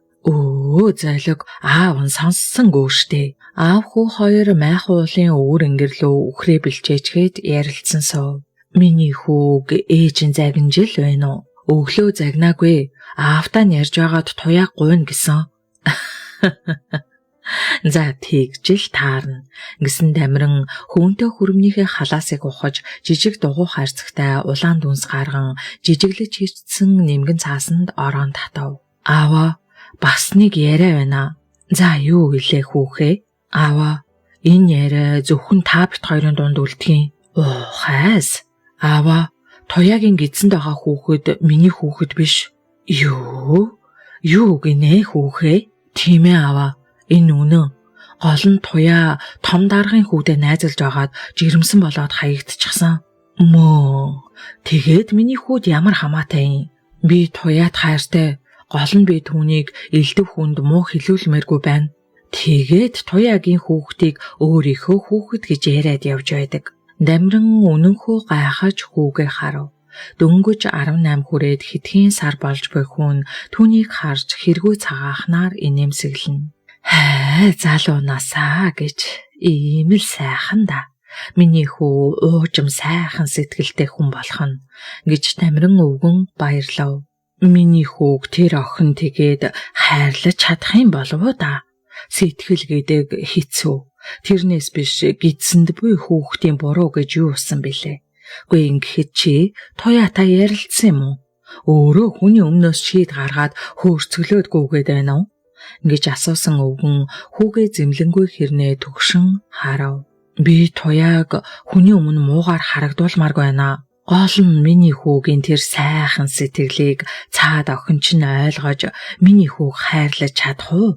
Зойлог аав нь сонссонгүй штэ. Аав хүү хоёр майхан уулын өвөр ингэрлөө үхрээ бэлчээчгээд ярилцсан суув. Миний хүүг ээж нь загинжил байна уу? Өглөө загнаагүй. Аавтаа нь ярьж байгаад туяа гуйна гэсэн. За тэгжил таарна. Гэсэн Дамиран хөвөнтэй хөрмнийхээ халаасыг ухаж жижиг дугуй хайрцагтай улаан дүнс гарган жижиглэж хийцсэн нэмгэн цаасанд орон татав. Аава, бас нэг яриа байна. За юу гэлээ хүүхээ? Аава, энэ яриа зөвхөн та бит хоёрын дунд үлдэхин. Оо хайс. Аава, туяагийн гидсэнд байгаа хүүхэд миний хүүхэд биш. Юу гинэ хүүхээ? Тийм ээ аава. Энэ үнэн. Гол нь туяа том даргын хүүдээ найзалж агаад жирэмсэн болоод хаягдчихсан. Мөө. Тэгээд миний хүүд ямар хамаатай юм. Би туяад хайртай. Гол нь би түүнийг элдв хүнд муу хэлүүлмээргүй байна. Тэгээд туяагийн хүүхдийг өөрийнхөө хүүхэд гэж яриад явж байдаг. Дамиран үнэнхөө гайхаж хүүгээ харав. Дөнгөж 18 хүрээд хэдхэн сар болж буй хүн түүнийг харж хэргүй цагаахнаар инээмсэглэнэ. Залуунасаа гэж ийм л сайхан да. Миний хүү уужим сайхан сэтгэлтэй хүн болох нь гэж Дамиран өвгөн баярлав. Миний хүүг тэр охин тэгээд хайрлаж чадах юм болов уу да? Сэтгэл гэдэг хэцүү. Тэрнээс биш гидсэнд буй хүүхдийн буруу гэж юу усан бэлээ. Гүй ингэхэд чи туяатай ярилцсан юм уу? Өөрөө хүний өмнөөс шийд гаргаад хөөрцөглөөд гүгээд байна уу? Гэж асуусан өвгөн хүүгээ зэмлэнгүй хэрнээ төгшин харав. Би туяаг хүний өмнө муугаар харагдуулмааргүй байна. Гол нь миний хүүгийн тэр сайхан сэтгэлийг цаад охин чинь ойлгож миний хүүг хайрлаж чадах уу?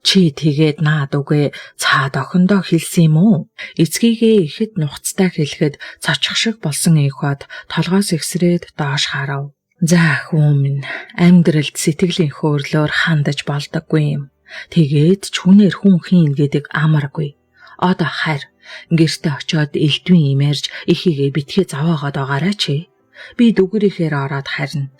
Чи тэгээд наад үгээ цаад охиндоо хэлсэн юм уу? Эцгийгээ ихэд нухацтай хэлэхэд цочих шиг болсон ихвад толгоос ихсрээд доош харав. За хүн минь амьдралд сэтгэлийн хөөрлөөр хандаж болдоггүй юм. Тэгээд чүнээр хүн хийн гэдэг амаргүй. Одоо харь гэртээ очиод элдвийн имэрж ихийгээ битгий заваагаад байгаарай чи. Би дүгэрийнхээр ороод харина.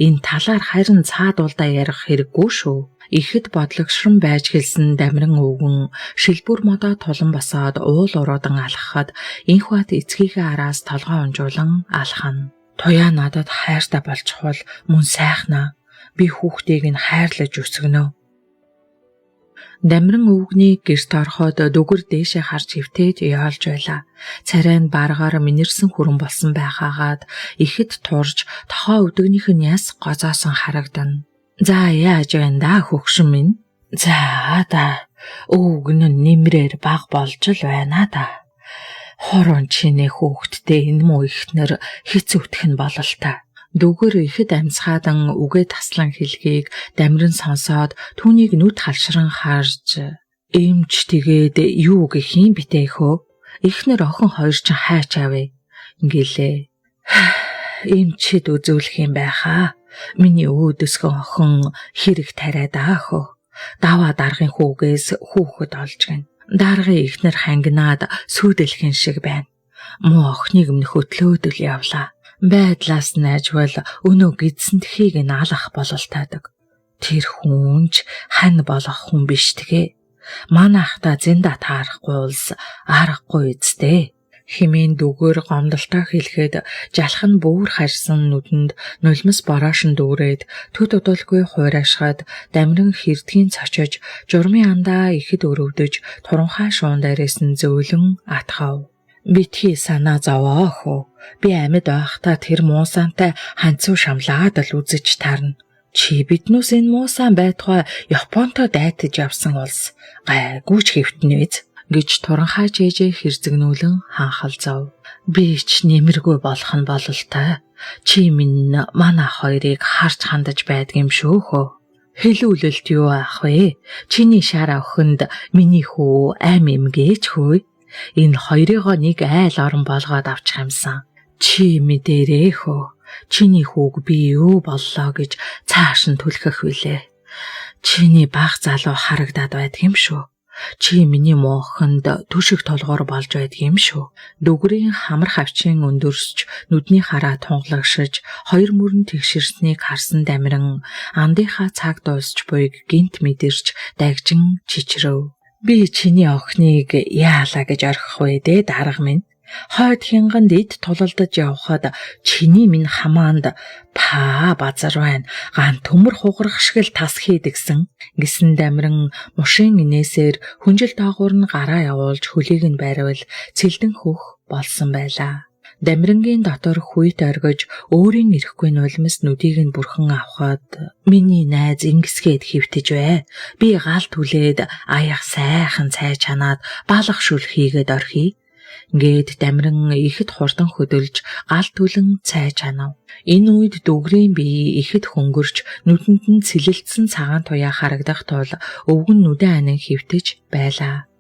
Энэ талаар харин цаадуулдаа ярих хэрэггүй шүү. Ихэд бодлогшрон байж хэлсэн Дамиран өвгөн шилбүр модоо тулан босоод уул уруудан алхахад инхват эцгийнхээ араас толгоо унжуулан алхана. Туяа надад хайртай болчихвол мөн сайхнаа. Би хүүхдийг нь хайрлаж өсгөнө. Дамиран өвгний гэрт ороход дүгэр дээшээ харж хөвтөөж яалж байлаа. Царай нь баргаар минэрсэн хүрэн болсон байхаагаад ихэд турж тохоо өдөгнийх нь яс гозоосон харагдана. За яаж байна да хөгшин минь? За да өвгөн нь нэмрээр баг болж л байна да. Хорон чинээ хүүхдтэй энэ муу ихнэр хэц үтх нь бололтой. Дүгэр ихэд амьсгаадан үгээ таслан хэлхийг Дамиран сонсоод түүнийг нүд халшран харж эмч тэгээд юу гэх юм битээ хөө? Ихнэр охин хоёр ч хайч авъя гэлээ. Эмчэд үзүүлэх юм байхаа. Миний өөдөөсгөн охин хэрэг тариад аахөө. Даваа даргын хүүгээс хүүхэд олж гин. Даргын ихнэр хангинаад сүйдэлхэн шиг байна. Муу охиныг өмнө хөтлөөдөл явлаа. Байдлаас найжвал өнөө гидсэн тхийг нь алах бололтойдаг. Тэр хүнч хань болох хүн биш тэгээ. Манайхта зэнда таарахгүй улс аргагүй эцтэй. Химэн дүгөр гомдолтой хэлэхэд жалхан бүүр харьсан нүдэнд нулимс бороошин дүүрээд төд удалгүй хуурайшгаад Дамиран хэрдгийн цочиж журмын андаа ихэд өрөвдөж туранхай шуун дээрээс нь зөөлөн атгав. Битгий санаа зовоо хөө. Би амьд байхдаа тэр муусантай ханцуу шамлаад л үзэж тарна. Чи биднээс энэ муусан байтугай Японтой дайтаж явсан улс гайгүйч хэвтнэз гэж туранхай жээжээ хэрзэгнүүлэн хаанхалзав. Би ч нэмэргүй болох нь бололтой. Чи минь манай хоёрыг харж хандаж байдаг юм шүү хөө. Хэлүүлэлт юу ах вэ? Чиний шар охинд миний хүү ам эмгээж хөөе. Энэ хоёрыгоо нэг айл орон болгоод авчих юмсан. Чи мэдэрээ хөө. Чиний хүүг би юу боллоо гэж цааш нь түлхэх вүлээ. Чиний баг залуу харагдаад байдаг юм шүү. Чи миний моохонд түшиг толгоор болж байдаг юм шүү. Дүгрийн хамар хавчин өндөрсч нүдний хараа тунгалагшиж хоёр мөрөн тэгшэрснийг харсан Дамиран андынхаа цаг дуусч буйг гинт мэдэрч дагжин чичрэв. Би чиний охиныг яалаа гэж орхих вэ дээ дарга минь. Хойд хянганд эд тулалдаж явхад чиний минь хамаанд та базар байна. Ган төмөр хугарах шиг л тас хийдгсэн. Гисэн дамиран мушин инээсээр хүнжил доогуур нь гараа явуулж хөлийг нь байрвал цэлдэн хөх болсон байлаа. Дамирангийн дотор хүйт оргиж өөрийн ирэхгүй нулимс нүдийг нь бүрхэн авахад миний найз ингэсгээд хөвтөж бай. Би гал түлээд аяг сайхан цай чанаад балах шүл хийгээд орхий. Ингээд дамиран ихэд хурдан хөдөлж гал түлэн цай чанав. Энэ үед дүгрийн бие ихэд хөнгөрч нүдэнд нь цэлэлцсэн цагаан туяа харагдах тул өвгөн нүдэн анин хөвтөж байлаа.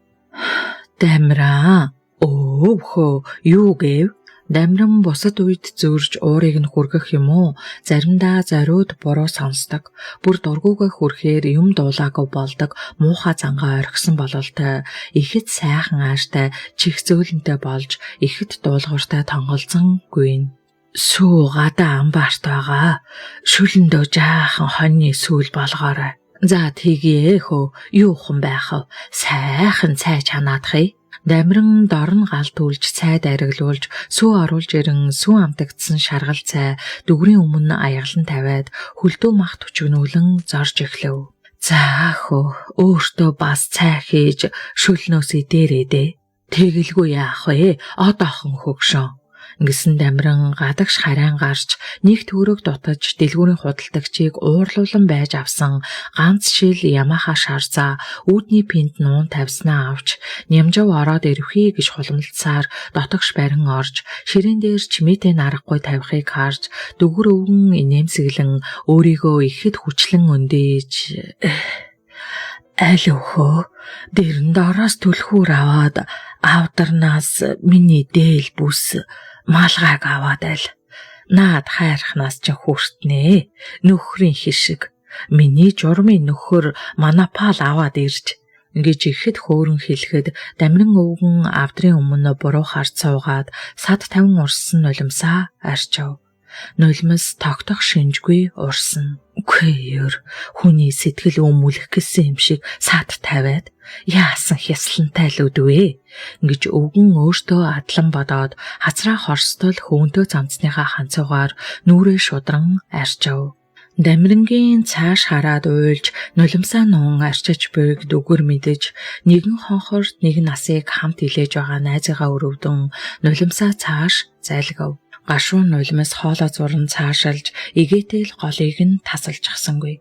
Дамиран өвхөө юу гэв? Дамиран бусад үед зөрж уурыг нь хүргэх юм уу? Заримдаа зориуд буруу сонсдог. Бүр дургуугаа хүрхээр юм дуулаагүй болдог. Муухай зангаа орхисон бололтой ихэд сайхан ааштай чих зөөлөнтэй болж ихэд дуулууртай тонголзон гүйн. Сүү гадаа амбарт байгаа. Шүлэндөө жаахан хоньны сүүл болгоорой. За тгийе хөө юу хон байх вэ? Сайхан цай чанаадахыг. Дамиран дорн гал түлж цайд ариглуулж сүү оруулж ирэн сүү амтагдсан шаргал цай дүгрийн өмнө аяглан тавиад хөлдөө мах төчгнүүлэн зорж эхлэв. За хөө өөртөө бас цай хийж шүлнөөс идээрээ дээ. Тэгэлгүй яах вэ? Одоохон хөгшөө. Ингэсэн дамиран гадагш харайн гарч нэг төгрөг дутаж дэлгүүрийн худалдагчийг уурлуулан байж авсан ганц шил Ямаха шарцаа үүдний пинт нуун тавьснаа авч нямжав ороод ирвхий гэж хуламлцаар дотогш барин орж ширээн дээр чимээтэй нарахгүй тавихыг харж дүгэр өвгөн инээмсэглэн өөрийгөө ихэд хүчлэн өндөөж аль өхөө дэрэн дороос түлхүүр аваад авдарнаас миний дээл бүс малгайг аваад айл. Наад хайрхнаас ч хүртнэ. Нөхрийн хишиг. Миний журмын нөхөр манапал аваад ирж гэж ихэд хөөрөн хэлэхэд дамиран өвгөн авдрын өмнө буруу харц суугаад сад 50 урссан нулимсаа арчив. Нулимс тогтох шинжгүй урсан. Үгүй ер хүний сэтгэл өмүүлэх гэсэн юм шиг сад тавиад яасан хяслантай л үдвэ гэж өвгөн өөртөө адлан бодоод хацраа хорстол хөвөнтөө цамцныхаа ханцуугаар нүрээ шудран арчив. Дамирангийн цааш хараад уйлж нулимсаа нуун арчиж буйг дүгөр мэдэж нэгэн хонхорт нэг насыг хамт илээж байгаа найзыгаа өрөвдөн нулимсаа цааш зайлгав. Гашуун нулимс хоолоо зуран цаашалж эгээтэл голыг нь тасалчихсангүй.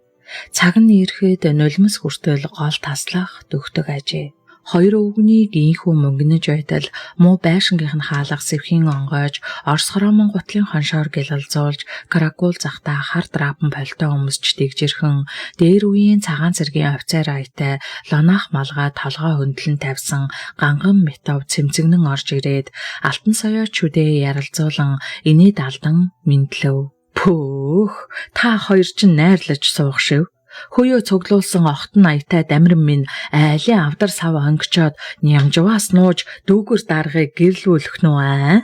Цаг нь ирэхэд нулимс хүртэл гол таслах дөхдөг ажээ. Хоёр өвгөнийг ийхүү мөнгөнөж байтал муу байшингийнх нь хаалга сэвхийн онгойж Орос хромон гутлын хоншоор гэлэлзуулж каракул захта хар драпан пальто өмсч дэгжирхэн дээр үеийн цагаан цэргийн офицер аятай лонах малгай толгой хөндлөн тавьсан ганган метав цэмцэгнэн орж ирээд алтан соёо чүдээ яралзуулан инээд алдан мэдлэв. Пөөх та хоёр чинь найрлаж суух шив. Хөөё цуглуулсан охтон аятай дамиран минь айлын авдар сав онгичоод нямжваас нууж дүүгэр даргыг гэрлүүлэх нү аа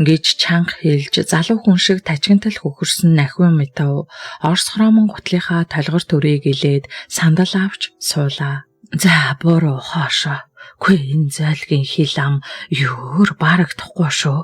гэж чанга хэлж залуу хүн шиг тачигнтал хөхөрсөн нахвын метав Орос хромон гутлынхаа толгор төрийг илээд сандал авч суулаа. За буруу хоошо. Гүй энэ зайлгийн хил ам юур барагдахгүй шүү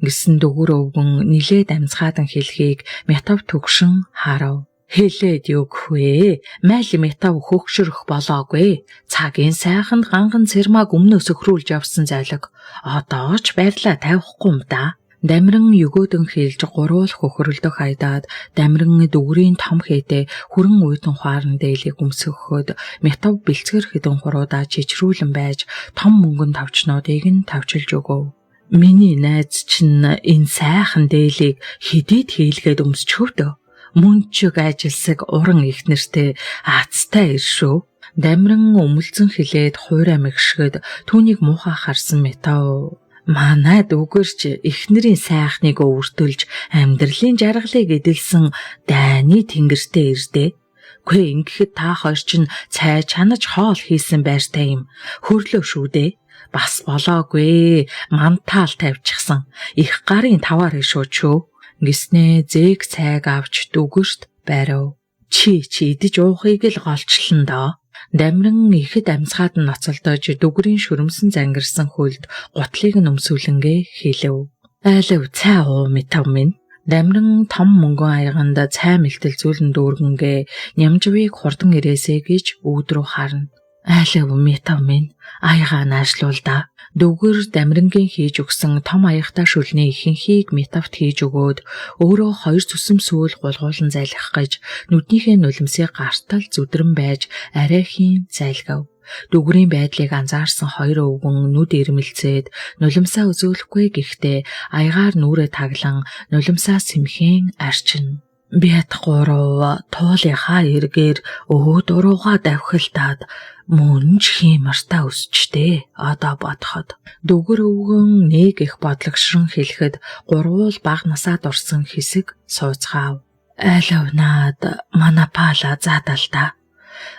гэсэн дүгөр өвгөн нилээд амцгаадан хэлхийг метав төгшин харав. Хэлээд югхвэ? Майл метав хөгшөрөх болоогүй. Цагийн сайханд ганган цэрмаг өмнөөс өхрүүлж явсан зайлаг. Одоо ч байрлаа тавихгүй юм да. Дамиран өгөөдөн хэлж гурвал хөхрөлдөх хайдаад дамиран дүгрийн том хээтэй хүрэн уйтан хуарн дээлийг өмсгөхөд метав бэлцгэр хэдэн хуруудаа чичрүүлэн байж том мөнгөн тавчнуудыг нь тавчилж өгөв. Миний найз чинь энэ сайхан дээлийг хэдийд хийлгээд өмсчхөвдөө. Мөнчөг ажилсаг уран их нэртэй аацтай иршүү. Дамиран өмөлцөн хилээд хуурай мэгшгэд түүнийг муухай харсан метав. Манайд үгэрч эхнэрийн сайхныг өвөртөлж амьдралын жаргалыг эдэлсэн дайны тэнгэртэй ирдэ. Гүй ингэхэд та хоёр чинь цай чанаж хоол хийсэн байртай юм. Хөрлөө шүү дээ. Бас болоогүй. Мантаал тавьчихсан. Их гарын таваар шүүчөө. Гиснээ зээг цайг авч дүгэрт байрав. Чи идэж уухыг л голчлон доо. Дамиран ихэд амцгаад нь ноцолдож дүгрийн шүрмсэн зангирсан хөлд гутлыг нь өмсүүлэнгээ хийлэв. Айлв цай уу метав минь. Дамиран том мөнгөн аяганд цай мэлтэл зүйлэн дүүргэнгээ нямжвыг хурдан ирээсэй гэж үүд рүү харна. Айлв метав минь аягаа наашлуул да. Дүгэр Дамирангийн хийж өгсөн том аягтай шүлний ихэнхийг метавт хийж өгөөд өөрөө хоёр зүсэм сүүл гулгуулан зайлах гэж нүднийхээ нулимсыг гартал зүдрэн байж арайхийн зайлгав. Дүгрийн байдлыг анзаарсан хоёр өвгөн нүд ирмэлцээд нулимсаа өзөөлөхгүй гэхдээ аягаар нүрээ таглан нулимсаа сэмхэн арчина. Бият гурав туулынхаа эргээр дуруугаа давхилдаад мөн ч хиймартаа өсчтэй одоо бодоход дүгэр өвгөн нэг их бодлогшрон хэлэхэд гурвуул баг насаад орсон хэсэг сууцгаав. Айлв наад манапала задалда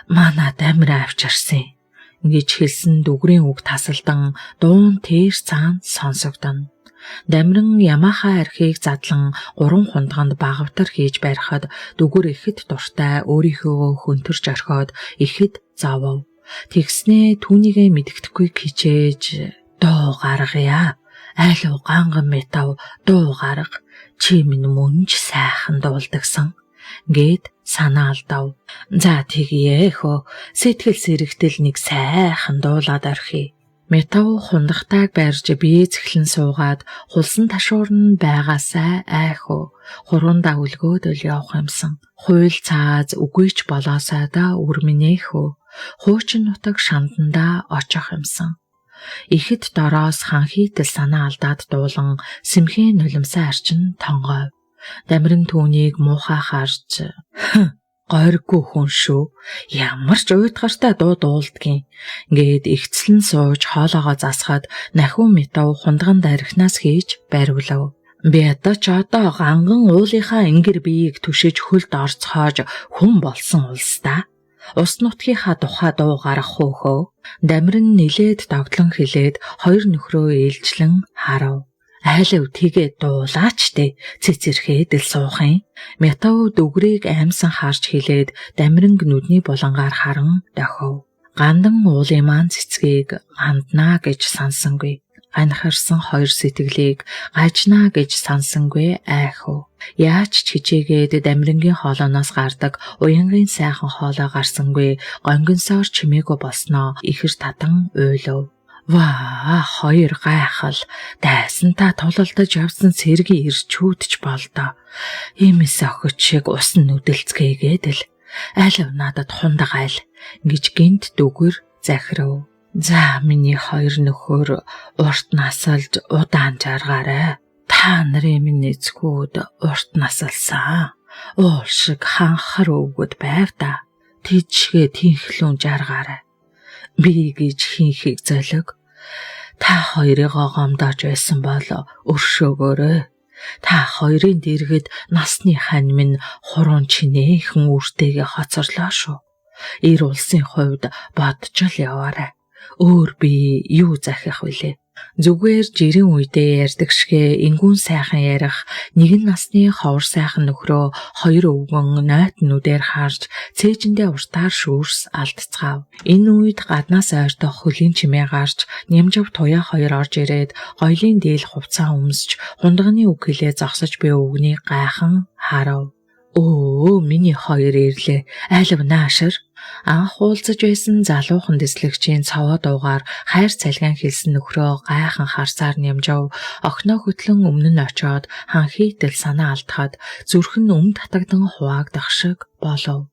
мана Дамиран авчирсан гэж хэлсэн дүгрийн үг тасалдан дуун тэрс цаан сонсогдоно. Дамиран Ямаха архийг задлан 3 хундганд багавтар хийж барихад дүгэр ихэд дуртай өөрийнхөө хөнтөрж орхиод ихэд зовов. Тэгснээ түүнийгээ мэддэхгүй хичээж дуу гаргая. Айлв ганган метав дуу гарга. Чи минь мөн ч сайхан дуулдагсан гэд санаа алдав. За тэгье хөө сэтгэл сэрэгтэл нэг сайхан дуулаад орхи. Метав хундагтайг барьж бие зэхлэн суугаад хулсан ташуур нь байгаасай айхуу хурундаа үлгөөд л явах юмсан. Хуйл цааз үгүй ч болоосаа да үрмэнэхүү хуучин нутаг шандандаа очих юмсан. Ихэд дороос хан хийтэл санаа алдаад дуулан сэмхэн нулимсаа арчин тонгойв. Дамиран түүнийг муухай харж гойргүй хүн шүү. Ямар ч уйтгартай дуу дуулдгийн гээд ихцлэн сууж хоолоогоо засахад нахиу метав хундган дарихнаас хийж бариулав. Би одоо ч одоо ганган уулынхаа ингэр биеийг түшиж хөлд орцоож хүн болсон улсдаа. Ус нутгийнхаа тухай дуу гарах хөөхөө. Дамиран нилээд догтлон хэлээд хоёр нөхрөө ээлжлэн харав. Айлв тэгээ дуулаач дээ цэцэрхээд л суухын. Метав дүгрийг аимсан харж хэлээд Дамиран нүдний булангаар харан дохив. Гандан уулын маань цэцгийг ганднаа гэж сансангүй. Анхаарсан хоёр сэтгэлийг гажнаа гэж сансангүй айхуу. Яаж ч хичээгээд Дамирангийн хоолооноос гардаг уянгийн сайхан хоолой гарсангүй гонгонсоор чимээгүй болсноо ихэр татан уйлав. Ваа хоёр гайхал дайсантаа тулалдаж явсан сэргийн ирчүүдч болдоо. Иймээс охид шиг ус нүдэлцгээгээд л айлв надад хундаг айл гэж гинт дүгэр захирав. За миний хоёр нөхөр урт насалж удаан жаргаарай. Та нарын минь эцгүүд урт насалсан. Уул шиг ханхар өвгөд байв да. Тийчгээ тинхлүүн жаргаарай. Би гэж хинхийг золиг. Та хоёрыгоо гомдоож байсан бол өршөөгөөрэй. Та хоёрын дэргэд насны хань минь хуруун чинээхэн үртэйгээ хоцорлоо шүү. Ир улсын хувьд бодж л яваарай. Өөр би юу захих вүлээ? Зүгээр жирийн үедээ ярьдаг шигэ ингүүн сайхан ярих нэгэн насны ховор сайхан нөхрөө хоёр өвгөн нойт нүдээр харж цээжиндээ уртаар шүүрс алдцгаав. Энэ үед гаднаас ойртох хөлийн чимээ гарч нямжав туяа хоёр орж ирээд гоёлын дээл хувцаа өмсч хундганы үг хэлээ зогсож буй өвгнийг гайхан харав. Өө миний хоёр ирлээ. Айлв наашир. Анх уулзаж байсан залуухан дэслэгчийн цаваа дуугаар хайр цалгиан хэлсэн нөхрөө гайхан харсаар нямжав. Охиноо хөтлөн өмнө нь очоод хан хийтэл санаа алдахад зүрх нь татагдан хуваагдах шиг болов.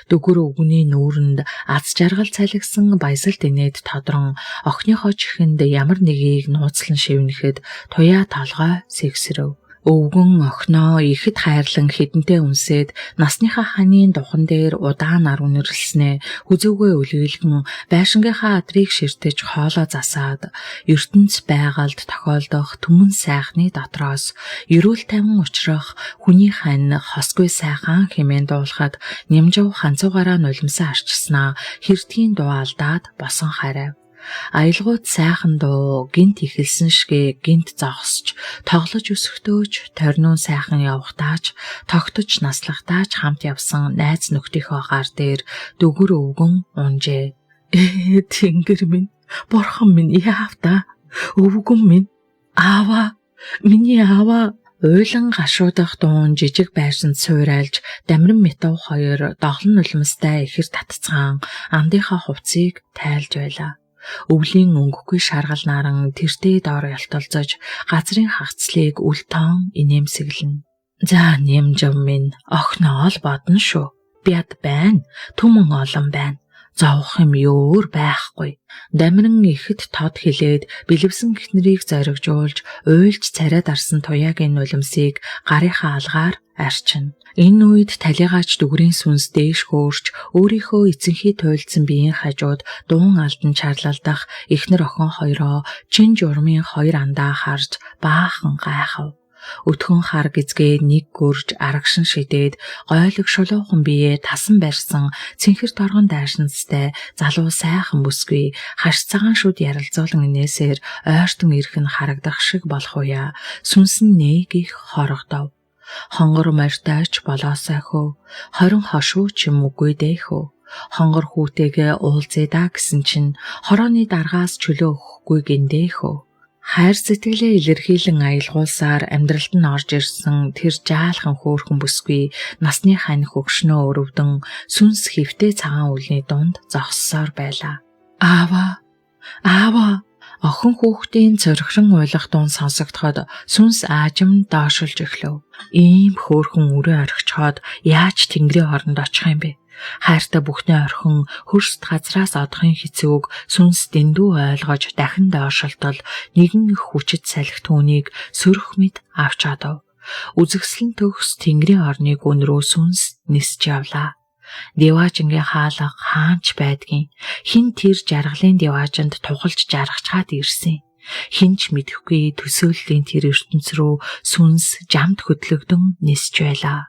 Дүгэр өвгөний нүүрэнд аз жаргал цалгисан баясалт инээд тодрон охиныхоо чихэнд ямар нэгийг нууцлан шивнэхэд туяа толгой сэгсрэв. Өвгөн охиноо ихэд хайрлан хідэнтэй үнсээд насныхаа ханийн духан дээр удаан ар үнэрлснээ хүзүүгээ үлгэлгэн байшингийнхаа адрыг ширтэж хоолоо засаад ертөнц байгальд тохиолдох түмэн сайхны дотроос ерөөл тавин учрах хүний хань хосгүй сайхан хэмээн дуулахад нямжав ханцуугаараа нулимсаа арчснаа хэрдгийн дуу алдаад босон харав. Аялгууд сайхан дуу гинт ихэлсэн шигэ гинт зогсож, тоглож өсөхдөөч, торниун сайхан явахтаач, тогтож наслахтаач хамт явсан найз нөхдийнхөө гар дээр дүгөр өвгөн унжээ. Тэнгэр минь, бурхан минь яавта, өвгөн минь, аава, миний аава. Уйлан гашуудах дуун жижиг байршинд суурайлж дамиран метав хоёр доглон нулимстай ихэр татцгаан андынхаа хувцсыг тайлж байлаа. Өвлийн өнгөхгүй шаргал наран тэртээ доор ялтолцож газрын хагцлыг үл тоон инээмсэглэнэ. За нэмжав минь охиноо л бодно шүү. Бяд байна, түмэн олон байна. Зовох юм өөр байхгүй. Дамиран ихэд тод хилээд бэлэвсэн эхнэрийг зоригжуулж уйлж царайд арсан туяагийн нулимсыг гарынхаа алгаар арчина. Энэ үед талигаач дүгрийн сүнс дээш хөөрч өөрийнхөө эцэнхий туйлдсан биеийн хажууд дуун алдан чарлалдах эхнэр охин хоёроо чин журмын хоёр андаа харж баахан гайхав. Өтгөн хар гизгээ нэг гөрж арагшин шидээд гойлог шулуухан биеэ тасан барьсан цэнхэр торгон дайшинстай залуу сайхан бүсгүй хаш цагаан шүд ярилцуулан инээсээр ойртон ирэх нь харагдах шиг болох уяа сүнсэн нэг их хорогдов. Хонгор морьтойч болоосай хөө 20 хошуу ч юм үгүй дээ хөө. Хонгор хүүтэйгээ уулзъя да гэсэн чинь хорооны даргаас чөлөө өгөхгүй гиндээ хөө. Хайр сэтгэлээ илэрхийлэн аялгуулсаар амьдралд нь орж ирсэн тэр жаалхан хөөрхөн бүсгүй насны хань хөгшнөө өрөвдөн сүнс хөвтэй цагаан үлний дунд зогссоор байлаа. Аава, аава, охин хүүхдийн цорхрон уйлах дуун сонсогдоход сүнс аажим доошилж эхлэв. Ийм хөөрхөн өрөө орхичоод яаж тэнгэрийн хооронд очих юм бэ? Хайртай бүхний орхин хөрст газраас одохын хэцүүг сүнс дэндүү ойлгож дахин доошилтол нэгэн их хүчит салхи түүнийг сөрөх мэд авч одов. Үзэгслэн төгс тэнгэрийн орныг өнрөө сүнс нисж явлаа. Деважингийн хаалга хаанч байдгийн хин тэр жаргалын деважинд тухалж жаргачаад ирсэн. Хинч мэдэхгүй төсөөллийн тэр ертөнц рүү сүнс жамд хөдлөгдөн нисж байлаа.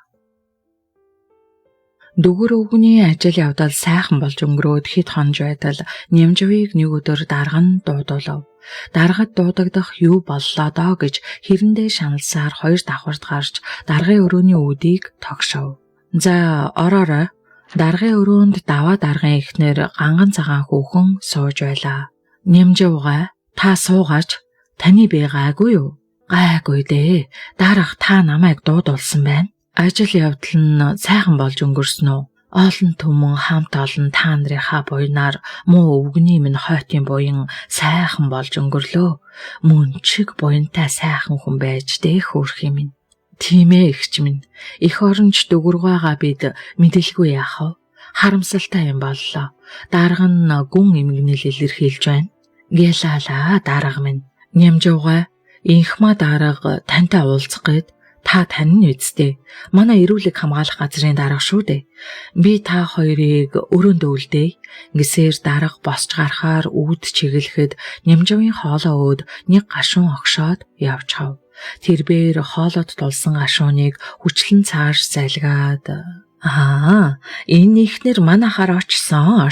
Дүгөр өвгөний ажил явдал сайхан болж өнгөрөөд хит хонж байтал Нямжавыг нэг өдөр дарга нь дуудуулав. Даргад дуудагдах юу боллоо доо гэж хэрэндээ шаналсаар хоёр давхарт гарч даргын өрөөний үүдийг тогшов. За ороорой. Даргын өрөөнд даваа даргын эхнэр ганган цагаан хүүхэн сууж байлаа. Нямжавгаа та суугаач. Таны би гайгүй юу? Гайгүй дээ. Дарга та намайг дуудуулсан байна. Ажил явдал нь сайхан болж өнгөрсөн үү? Олон түмэн хамт олон та нарынхаа буйнаар муу өвгөний минь хойтын буян сайхан болж өнгөрлөө. Мөн чиг буянтай сайхан хүн байж дээ хөөрх юм. Тийм ээ эгч минь. Эх оронч дүгүргаагаа бид мэдээлгүй яах вэ? Харамсалтай юм боллоо. Дарга нь гүн эмгэнэл илэрхийлж байна. Гэлалаа дарга минь. Нямжавгаа инхма дарга тантай уулзах гээд та тань нь үздэй. Манай эрүүлэг хамгаалах газрын дарга шүү дээ. Би та хоёрыг өрөөндөө үлдээе. Гисээр дарга босч гарахаар үүд чиглэхэд Нямжавын хоолоо өөд нэг гашуун огшоод явчихав. Тэрбээр хоолоод тулсан гашууныг хүчлэн цааш залгаад энэ ихнэр манайхаар очсон.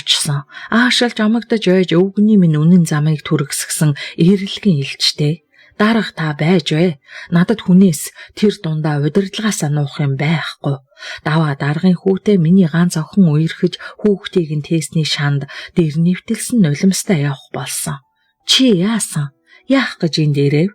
Аашалж амагдаж байж өвгөний минь үнэн замыг түргсгсэн эрэлгэн илчтэй. Дарга та байж вэ? Надад хүнээс тэр дундаа удирдлагаасаа нуух юм байхгүй. Даваа даргын хүүтэй миний ганц охин үерхэж хүүхдийг нь тээсний шанд дээр нэвтэлсэн нулимстай явах болсон. Чи яасан? Яах гэж энэ дээрээ?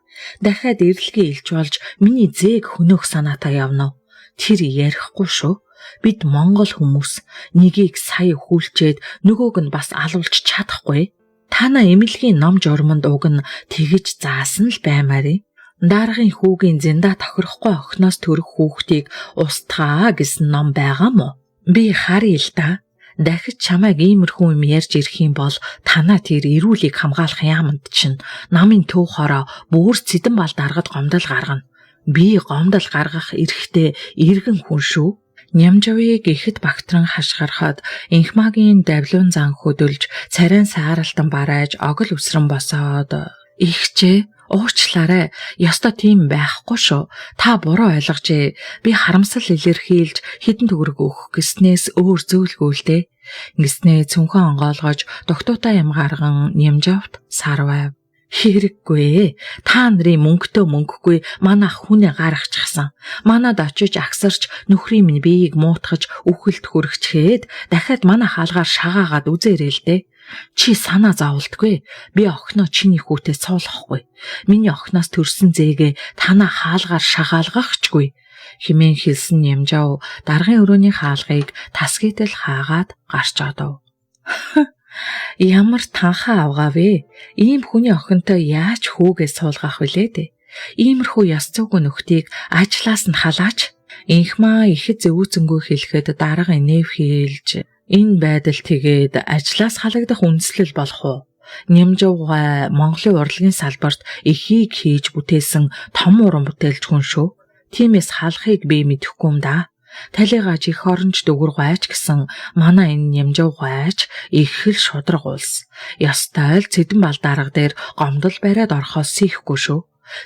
Дахиад эрэлгээ илж болж миний зээг хөнөөх санаатай явна уу? Тэр ярихгүй шүү. Бид Монгол хүмүүс нэгийг сая хүлчээд нөгөөг нь бас алуулж чадахгүй. Тана эмнэлгийн ном журманд уг нь тэгж заасан л баймаарэ. Даргын хүүгийн зэндаа тохирохгүй охиноос төрөх хүүхдийг устгаа гэсэн ном байгаа мó? Би харъя л да. Дахиж чамайг иймэрхүү юм ярьж ирэх юм бол танаа тэр эрүүлийг хамгаалах яамд чинь намын төв хороо бүр цэдэн бал даргад гомдол гаргана. Би гомдол гаргах эрэхтэй иргэн хүн шүү. Нямжавыг ихэд багтран хашгирахад инхмагийн давлуун зан хөдөлж царайн сааралтан барайж огол үсрэн босоод ихчээ Уучлаарай. Ёстой тийм байхгүй шүү. Та буруу ойлгожээ. Би харамсал илэрхийлж хэдэн төгрөг өгөх гэснээс өөр зөвлөгөө л дээ. Ингэснээ цүнхэн онгоолгож догтуутай юм гарган нямжавт сарвав. Хэрэггүй. Та нарын мөнгөгүй манай хүнээ гаргачихсан. Манад очиж агсарч нөхрийн минь биеийг муутгаж үхэлд хүрчихээд дахиад манай хаалгаар шагаагаад үзээрэй л дээ. Чи санаа зовлтгүй. Би охиноо чиний хүүтэй цуулгахгүй. Миний охиноос төрсөн зээгээ танаа хаалгаар шагаалгахчгүй. Химэн хэлсэн нямжав даргын өрөөний хаалгыг тасгийтэл хаагаад гарч одов. Ямар танхаа авгаа вэ? Ийм хүний охинтой яаж хүүгээ суулгах вүлээ дээ? Иймэрхүү яс зүггүй нөхдийг ажлаас нь халаач. Инхмаа ихэд зэвүүцэнгүй хэлэхэд дарга инэв хийлж энэ байдал тэгээд ажлаас халагдах үндслэл болох уу? Нямжавгай Монголын урлагийн салбарт эхийг хийж бүтээсэн том уран бүтээлч хүн шүү. Тиймээс халахыг би мэдэхгүй юм да. Талигач их оронч дөгөргайч гэсэн манай энэ нямжавгайч их л шудраг улс. Ястай л цэдэн бал дарга дээр гомдол бариад орохоос сийхгүй шүү.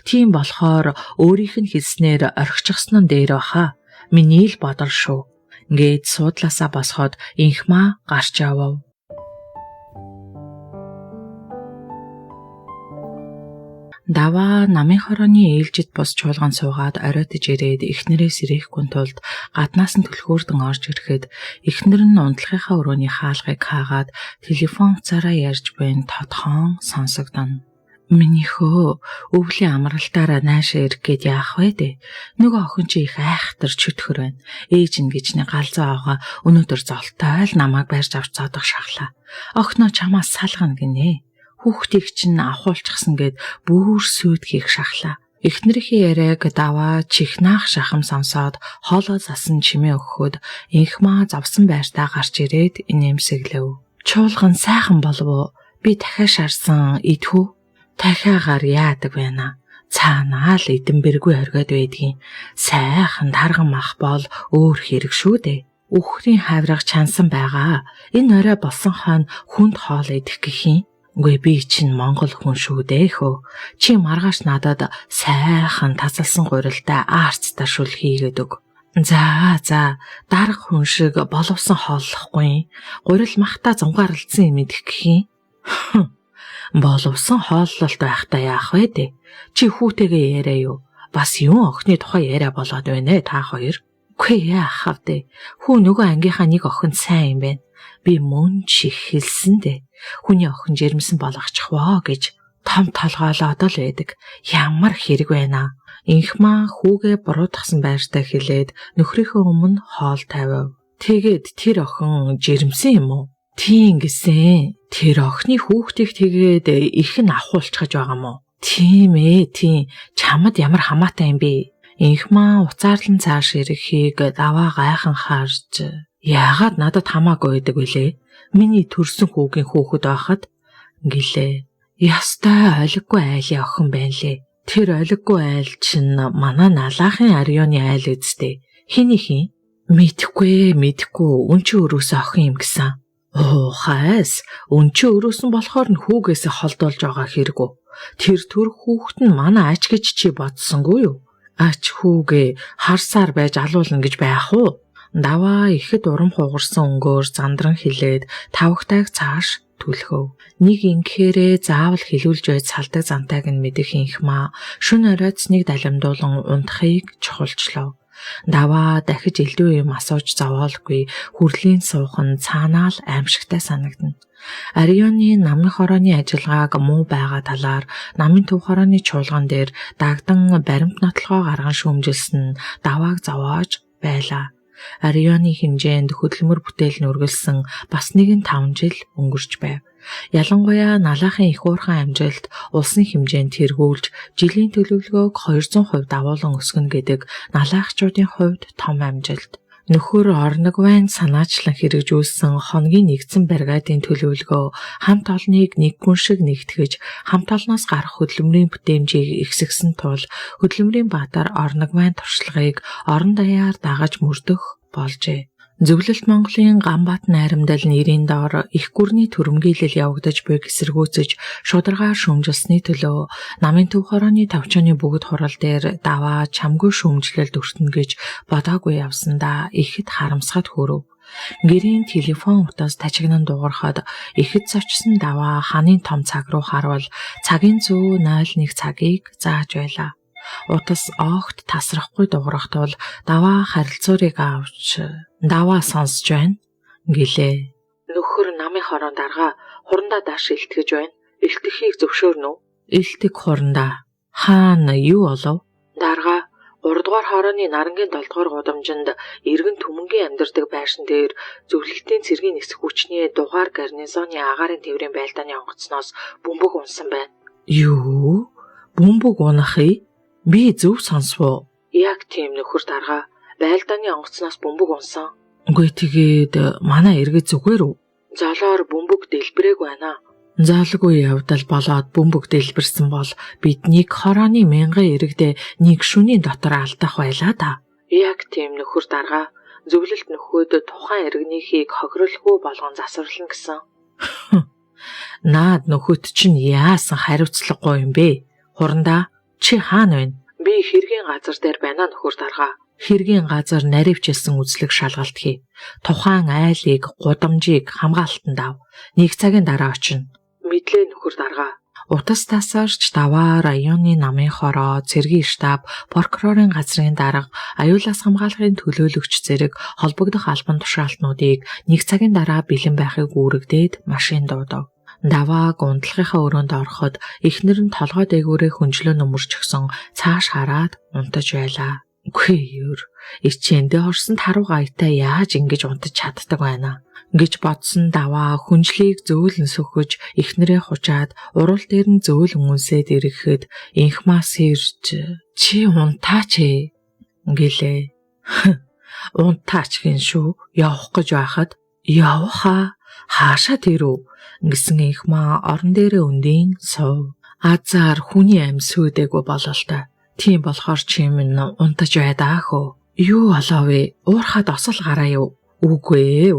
Тийм болохоор өөрийнх нь хэлснээр орхичихсан нь дээр баха. Миний л бодол шүү. Ингээд суудлаасаа босоход инхмаа гарч явав. Даваа намын хорооны ээлжид бос чуулган суугаад оройтож ирээд эхнэрээс ирэхгүй тулд гаднаас нь түлхүүрдэн орж ирэхэд эхнэр нь унтлагынхаа өрөөний хаалгыг хаагаад телефон цараа ярьж буйн тодхон сонсогдоно. Минийхөө өвлийн амралтаараа наашаа ирэх гээд яах вэ дээ? Нөгөө охин чи их айхтар чөтгөр байна. Ээж нь гिचний галзуу аваа өнөөдөр золтой л намайг барьж авч цаадах шахлаа. Охиноо чамаас салгана гинэ. Хүүхдийг чинь авахулчихсан гээд бүр сүйд хийх шахлаа. Эхнэрийнхээ яриаг даваа чихнаах шахам сонсоод хоолоо засан чимээ өгөхөд инхмаа завсан байртаа гарч ирээд инээмсэглэв. Чуулган сайхан болов уу? Би дахиад шарсан идхүү. Дахиагаар яадаг байна. Цаанаа л эдэнбэргүй оргиод байдгийн. Сайхан тарган мах бол өөр хэрэг шүү дээ. Үхрийн хавраг чансан байгаа. Энэ орой болсон хойно хүнд хоол идэх гэх юм. Үгүй би чинь Монгол хүн шүү дээ хөө. Чи маргааш надад сайхан тасалсан гурилтай арцтай шүл хийгээд өг. За дарга хүн шиг боловсон хооллохгүй. Гурил махта зунгаарлцсан юм идэх гэх юм. Боловсон хооллолт байхдаа яах вэ дээ? Чи хүүтэйгээ яриа юу? Бас юун охины тухай яриа болоод байна та хоёр. Үгүй яах вэ? Хүү нөгөө ангийнхаа нэг охин сайн юм байна. Би мөн чих хэлсэн дээ. Хүний охин жирэмсэн болгочих воо гэж том толгойлоод л байдаг. Ямар хэрэг байна. Инхмаа хүүгээ буруутгасан байртаа хэлээд нөхрийнхөө өмнө хоол тавив. Тэгээд тэр охин жирэмсэн юм уу? Тийм гэсэн. Тэр охины хүүхдийг тэгээд их нь авахулчихаж байгаа мó. Тийм ээ, тийм. Чамд ямар хамаатай юм бэ? Инхмаа уцаарлан цааш ирэхийг даваа гайхан харж яагаад надад хамаагүй байдаг вүлээ? Миний төрсөн хүүгийн хүүхэд байхад гэлээ. Ястай олиггүй айлын охин байна лээ. Тэр олиггүй айл чинь манай налаахын Арионы айл үсттэй. Хинийхин? Мэдхгүй. Үн чи өрөөсөө охин юм гэсэн. Хайс, үн чи өрөөсөн болохоор нь хүүгээсээ холдуулж байгаа хэрэггүй. Тэр төр хүүхэд нь манай ач гэж чи бодсонгүй юу? Ач хүүгээ харсаар байж алуулна гэж байх уу? Даваа ихэд урам хугарсан өнгөөр зандран хилээд тавхтайг цааш түлхөв. Нэг ингэхээрээ заавал хилүүлж байж салдаг зантайг нь мэдэх инхмаа шүн оройц нэг далимдуулан унтахыг чухалчлав. Даваа дахиж элдв юм асууж зовоолгүй хүрлийн суухан цаанаа л аимшигтай санагдана. Арионы намын хорооны ажиллагааг муу байгаа талаар намын төв хорооны чуулган дээр дагдан баримт нотлогоо гарган шүүмжилсэн давааг зовоож байлаа. Арионы хэмжээнд хөдөлмөр бүтээл нүргэлсэн бас нэгэн 5 жил өнгөрч байв. Ялангуяа налаахын их уурхайн амжилт улсын хэмжээнд тэргүүлж жилийн төлөвлөгөөг 200% давуулан өсгөнө гэдэг налаахчуудын хувьд том амжилт. Нөхөр орног вайн санаачлан хэрэгжүүлсэн хоногийн нэгдсэн бригадын төлөвлөгөө хамт олныг нэг гүн шиг нэгтгэж хамт олноос гарах хөдөлмөрийн бүтээмжийг ихсгсэн тул хөдөлмөрийн баатар орног вайн туршлагыг орон даяар дагаж мөрдөх болжээ. Зөвлөлт Монголын Ганбаатар найрамдал нэрийн доор их гүрний төрөмгийлэл явагдаж буй эсэргүүцэж шударгаар шүүмжилсний төлөө намын төв хорооны товчооны бүгд хурал дээр даваа чамгүй шүүмжлэлд өртнө гэж бодоогүй явсандаа ихэд харамсахад хүрв. Гэрийн телефон утас тажигнан дуурахад ихэд зочсон даваа ханын том цаг руу харвал цагийн зүү 01 цагийг зааж байлаа. Утас огт тасрахгүй дуурах тул даваа харилцуурыг авч даваа сонсож байна гэлээ. Нөхөр намын хорон дарга хурандаа дааш илтгэж байна. Илтгэхийг зөвшөөрнө үү? Илтэг хурандаа. Хаана юу олов? Дарга 3 дугаар хорооны Нарангийн 7 дугаар гудамжинд эргэн түмэнгийн амьдардаг байшин дээр зөвлөлтийн цэргийн нисэх хүчний дугаар гарнизоны агаарын тээврийн байлдааны онгоцноос бөмбөг унсан байна. Юу? Бөмбөг унахыг? Би зөв сонсвоо. Яг тийм нөхөр дарга. Байлдааны онгоцноос бөмбөг унсан. Үгүй тэгээд манай иргэд зүгээр үү? Золоор бөмбөг дэлбэрээг байна. Заалгүй явдал болоод бөмбөг дэлбэрсэн бол биднийг хорооны мянган иргэдээ нэг шөнийн дотор алдах байлаа да. Яг тийм нөхөр дарга. Зөвлөлт нөхөд тухайн иргэнийхийг хохирлгүй болгон засварлана гэсэн. Наад нөхөд чинь яасан хариуцлагагүй юм бэ? Хурандаа чи хаана байна? Би хэргийн газар дээр байна нөхөр дарга. Хэргийн газар наривчилсан үзлэг шалгалт хий. Тухайн айлыг, гудамжийг хамгаалтанд ав. Нэг цагийн дараа очино. Мэдлээ нөхөр дарга. Утас тасарч даваа районы намын хороо, цэргийн штаб, прокурорын газрын дарга, аюулаас хамгаалахын төлөөлөгч зэрэг холбогдох албан тушаалтнуудыг нэг цагийн дараа бэлэн байхыг үүрэгдээд машин дуудав. Даваа гундлахынхаа өрөөнд ороход эхнэр нь толгой дээгүүрээ хүнжлөө нөмөрчихсөн цааш хараад унтаж байлаа. Үгүй юу, ичээндээ орсонд харуу гаятай яаж ингэж унтаж чаддаг байна гэж бодсон даваа хүнжлийг зөөлөн сөхөж эхнэрээ хучаад урал дээр нь зөөлөн үнсээд ирэхэд инхмаас ирж чи унтаач гэлээ. Унтаач гин шүү, явах гэж байхад явахаа хаашаа тэрв гэсэн инхмаа орон дээрээ өндийн суув. Азар хүний амь сүйдэггүй бололтой. Тийм болохоор чимэн унтаж байдаа хөө. Юу болов вэ? Уурхаад осол гараа юу? Үгүй.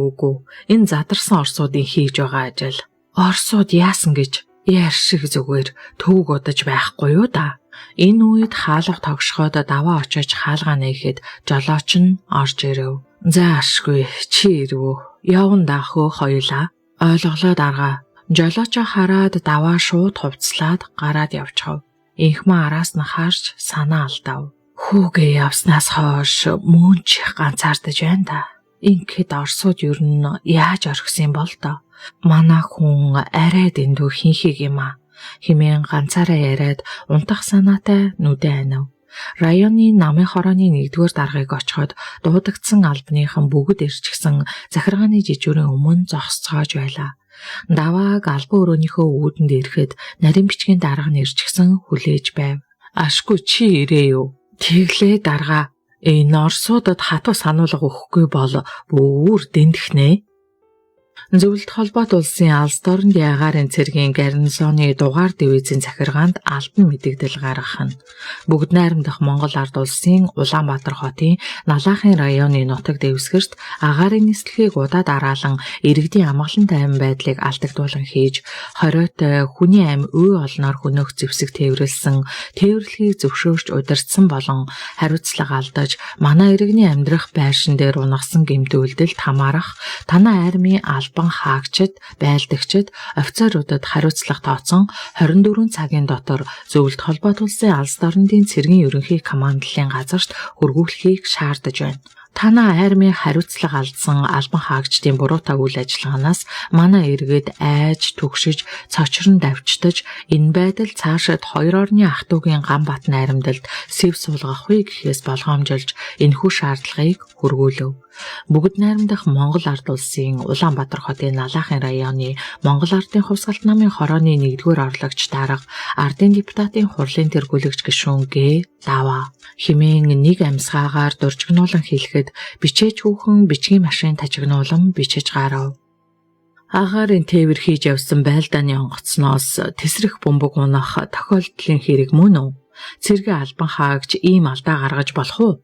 Энэ задарсан орсуудын хийж байгаа ажил. Орсууд яасан гэж яар шиг зүгээр төвөг удаж байхгүй юу да? Энэ үед хаалга тогшоход даваа очиж хаалгаа нээхэд жолооч нь орж ирэв. Заашгүй чи ирвөө. Явна даахөө хоёлаа. Ойлголоо дарга. Жолоочоо хараад даваа шууд хувцлаад гараад явчихав. Инхмаа араас нь харж санаа алдав. Хүүгээ явснаас хойш мөн ч ганцаардаж байна да. Ингээд орсууд юу н яаж орхисон бол доо. Манай хүн арай дэндүү хинхийг юм а. Химэн ганцаараа яриад унтах санаатай нүдэ анив. Районы намын хорооны 1-р даргаыг очиход дуудагдсан албаныхан бүгд ирчихсэн захиргааны жижүүрийн өмнө зогсцоож байлаа. Давааг албан өрөөнийхөө үүдэнд ирэхэд нарийн бичгийн дарга нь ирчихсэн хүлээж байв. Ашгүй чи ирээ юу? Тэглээ дарга. Энэ орсуудад хатуу сануулга өгөхгүй бол бүр дэндхнэ. Зөвлөлт холбоот улсын алс дорнд ягаарын цэргийн гарнизоны дугаар дивизийн захиргаанд албан мэдэгдэл гаргах нь бүгд найрамдах Монгол ард улсын Улаанбаатар хотын Налаахын районы нутаг дэвсгэрт агаарын нислэгийг удаад араалан иргэдийн амгалан тайван байдлыг алдагдуулан хийж хориотой хүний амь үе олноор хөнөөх зэвсэг тээвэрлсэн тээвэрлэхийг зөвшөөрч удирдсан болон хариуцлага алдаж манай иргэний амьдрах байршин дээр унагсан гэмтүүлдэлд хамаарах танай армийн албан хаагчид, байлдагчид, офицеруудад хариуцлага тооцсон 24 цагийн дотор зөвлөлт холбоот улсын алс дорнын цэргийн ерөнхий командлын газарт хөргүүлэхийг шаардаж байна. Танай армийн хариуцлага алдсан албан хаагчдын буруутай үйл ажиллагаанаас манай иргэд айж, түгшиж, цочрон давчтаж, энэ байдал цаашид хоёр орны ах トゥ угийн Ганбаатар найрамдалд сэв суулгахгүй гэхээс болгоомжилж энэхүү шаардлагыг хөргүүлв. Бүгд найрамдах Монгол ард улсын Улаанбаатар хотын Налаахын районы Монгол ардын хувьсгалт намын хорооны 1-р орлогч дарга ардын депутатын хурлын тэргүүлэгч гишүүн Г. Даваа химэн нэг амьсгаагаар дуржигнуулан хэлэхэд бичээж хүүхэн бичгийн машин тажигнуулан бичиж гарав. Агаарын тээвэр хийж явсан байлдааны онгоцноос тесрэх бөмбөг унах тохиолдлын хэрэг мөн үү? Цэргийн албан хаагч ийм алдаа гаргаж болох уу?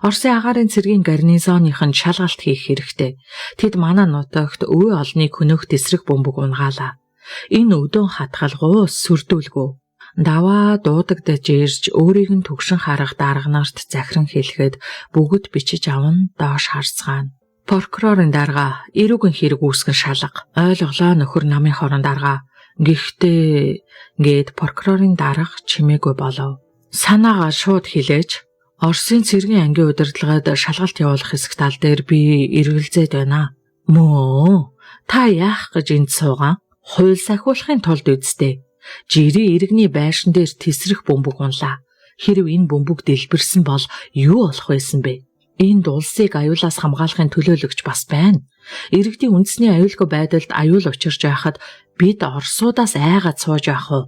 Оросын агаарын цэргийн гарнизоных нь шалгалт хийх хэрэгтэй. Тэд манай нутагт үе олныг хөнөөх тесрэг бөмбөг унгаалаа. Энэ өдөөн хатгалгуус сүрдүүлгүү. Даваа дуудагдаж ирж өөрийг нь түгшин харах дарга нарт захиран хэлэхэд бүгд бичиж аван доош харцгаана. Прокурорын дарга эрүүгэн хэрэг үүсгэн шалга. Ойлголоо нөхөр намын хорон дарга. Гэхдээ гээд прокурорын дарга чимээгүй болов. Санаагаа шууд хэлээж Оросын цэргийн ангийн удирдлагад шалгалт явуулах хэсэг тал дээр би эргэлзээд байна. Мөө та яах гэж энд суугаан? Хууль сахиулахын тулд үсттэй. Жирийн иргэний байшин дээр тесрэх бөмбөг унлаа. Хэрв энэ бөмбөг дэлбэрсэн бол юу болох байсан бэ? Энд улсыг аюулаас хамгаалахын төлөөлөгч бас байна. Иргэдийн үндэсний аюулгүй байдалд аюул учирч байхад бид Оросуудаас айгаад сууж явах уу?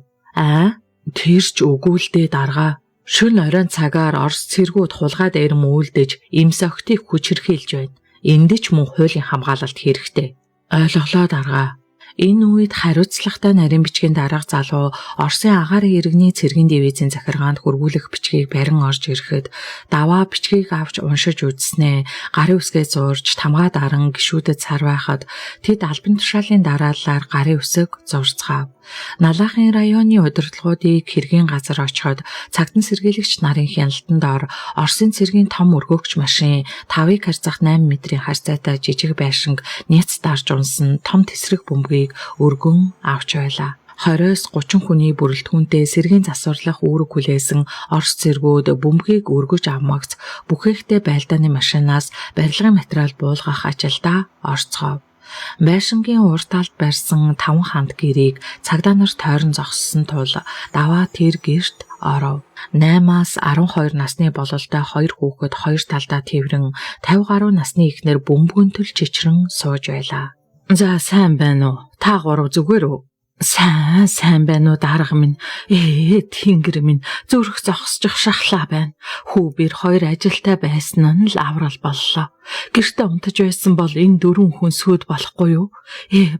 Тэрч өгүүлдэ дарга. Шөнө оройн цагаар Орос цэргүүд хулгай дээр мүүлдэж эмс охтыг хүчрхийлж байна. Энд ч мөн хуулийн хамгаалалт хэрэгтэй. Ойлголоо дарга. Энэ үед хариуцлагатай нарийн бичгийн дарга залуу Оросын агаарын иргэний цэргийн дивизийн захиргаанд хөрвүүлэх бичгийг барин орж ирэхэд даваа бичгийг авч уншиж үзснээ гарын үсгээ зурж тамгаа даран гişүүдэд сар байхад тэд албан тушаалын дараалалаар гарын үсэг зурцгаав. Налахын районы удирдлагуудыг хэргийн газар очиход цагтан сэргийлэгч нарын хяналтанд ор Оросын цэргийн том өргөөгч машин 5-ыг харьцах 8 метрийн харьцаатай жижиг байшинг няц дарж унсан том тесрэг бөмбөгийг өргөн авч байлаа. 20-30 хүний бүрэлдэхүүнтэй сэргийн засварлах үүрэг хүлээсэн Орос цэргүүд бөмбөгийг өргөж авмагц бүхээгтэй байлдааны машинаас барилгын материал буулгах ажилдаа орцгов. Байшингийн урт талд барьсан 5 ханд гэрийг цагдаа нар тойрон зогссон тул даваа тэр гэрт оров. 8-аас 12 насны бололтой 2 хүүхэд 2 талдаа тэрвэн 50 гаруй насны эхнэр бөмбөгөнтөл чичрэн сууж байлаа. За сайн байна уу? Та гурав зүгээр үү? Сайн байна уу дарга минь? Тэнгэр минь зүрх зогсчих шахлаа байна. Хүү бэр 2 ажилтай байсан нь л аврал боллоо. Гэртээ унтаж байсан бол энэ 4 хүн сүйд болохгүй юу?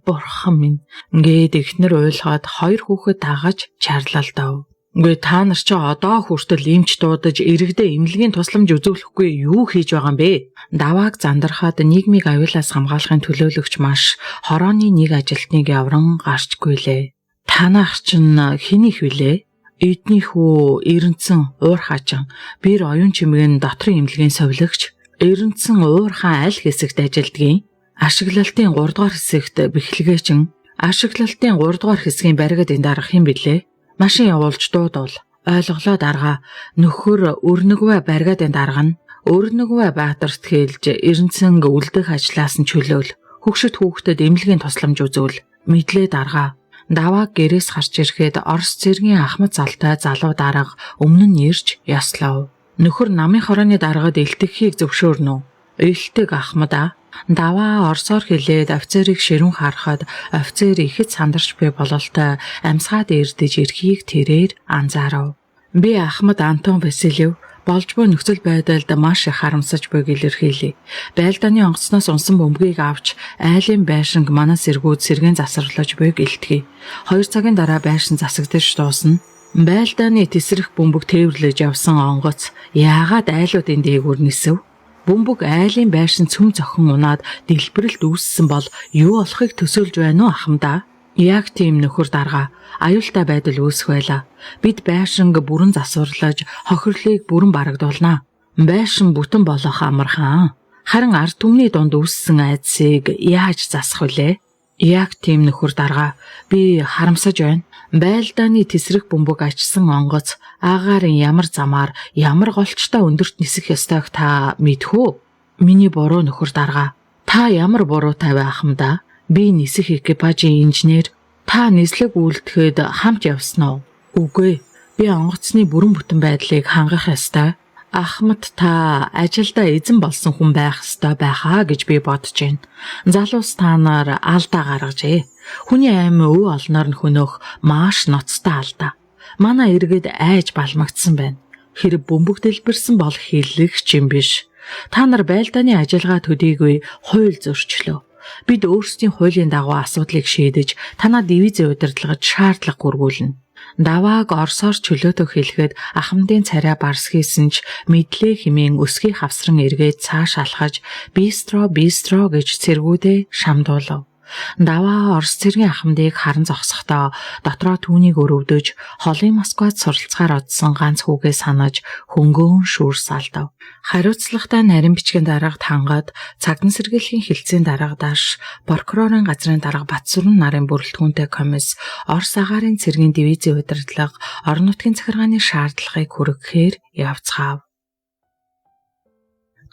Бурхан минь. Ингээд эхнэр уйлгаад 2 хүүхэд дагаж чарлалдав. Гээ та нар ч одоо хүртэл эмч дуудаж иргэдээ эмнэлгийн тусламж үзүүлэхгүй юу хийж байгаа юм бэ? Давааг зандарахад нийгмийг аюулаас хамгаалахын төлөөлөгч маш хорооны нэг ажилтныг явран гарчгүй лээ. Танах чинь хэнийх вүлээ? Эднийх үү Эренцэн уур хажин. Бэр оюун чимээн дотрын эмнэлгийн совилогч. Эренцэн уурхаан аль хэсэгт ажилдгийн? Ашиглалтын 3 дугаар хэсэгт бэхлэгээчин. Ашиглалтын 3 дугаар хэсгийн баригдын дарга хэм билээ? Машин явуулж дуудвал. Ойлголоо дарга. Нөхөр өрнөгвэ баригадын дарга нь өрнөгвэ Баатарт хэлж Эренцэн үлдэх ажлаас нь чөлөөл. Хөгшөд хүүхдэд эмнэлгийн тусламж үзүүл. Мэдлээ дарга. Давааг гэрээс гарч ирэхэд Орос цэргийн Ахмад залтай залуу дарга өмнө нь ирж яслав. Нөхөр намын хорооны даргад илтгэхийг зөвшөөрнө. Илтэг Ахмад даваа орсоор хэлээд офицерыг ширүүн харахад офицер ихэд сандарч буй бололтой амьсгаад эрдэж ирэхийг тэрээр анзаарав. Би Ахмад Антон Васильев болж буй нөхцөл байдалд маш их харамсаж буйг илэрхийлье. Байлдааны онгоцноос унсан бөмбөгийг авч айлын байшинг манаас эргүүд сэргийн засварлаж буйг илтгэе. 2 цагийн дараа байшин засагдаж дуусна. Байлдааны тесрэх бөмбөг тээвэрлэж явсан онгоц яагаад айлуудын дээгүүр нисв? Бөмбөг айлын байшин цөм зохин унаад дэлбэрэлт үүссэн бол юу болохыг төсөөлж байна уу Ахмадаа? Яг тийм нөхөр дарга. Аюултай байдал үүсэх байлаа. Бид байшинг бүрэн засварлаж хохирлыг бүрэн барагдуулнаа. Байшин бүтэн болох амархан. Харин ард түмний дунд үүссэн айдсыг яаж засах вүлээ? Яг тийм нөхөр дарга. Би харамсаж байна. Байлдааны тесрэх бөмбөг ачсан онгоц агаарын ямар замаар ямар голчтой өндөрт нисэх ёстойг та мэдхүү? Миний буруу нөхөр дарга. Та ямар буруутай байх юм да? Би нисэх экипажийн инженер. Та нислэг үйлдэхэд хамт явсан уу? Үгүй. Би онгоцны бүрэн бүтэн байдлыг хангах ёстой. Ахмад та ажилдаа эзэн болсон хүн байх ёстой байхаа гэж би бодож байна. Залуус та нар алдаа гаргажээ. Хүний аймаг өв олноор нь хөнөөх маш ноцтой алдаа. Манай иргэд айж балмагдсан байна. Хэрэг бөмбөг дэлбэрсэн бол хэллэгч юм биш. Та нар байлдааны ажиллагаа төдийгүй хууль зөрчлөө. Бид өөрсдийн хуулийн дагуу асуудлыг шийдэж танаа дивизийн удирдлагад шаардлага гүргүүлнэ. Давааг орсоор чөлөөтөө хэлэхэд ахмадын царай барс хийсэн ч мэдлээ хэмээн өсгий хавсран эргээд цааш алхаж бистро гэж цэргүүдээ шамдуулав. Даваа Орос цэргийн ахмадыг харан зогсохдоо дотроо түүнийг өрөвдөж холын Москвад суралцахаар одсон ганц хүүгээ санаж хөнгөөн шүүрс алдав. Хариуцлагатай нарийн бичгийн дарга хангад цагдан сэргийллийн хилцээний дарга даш прокурорын газрын дарга Батсүрэн нарын бүрэлдэхүүнтэй комисс Орос агаарын цэргийн дивизийн удирдлага орон нутгийн захиргааны шаардлагыг хүргэхээр явцгаав.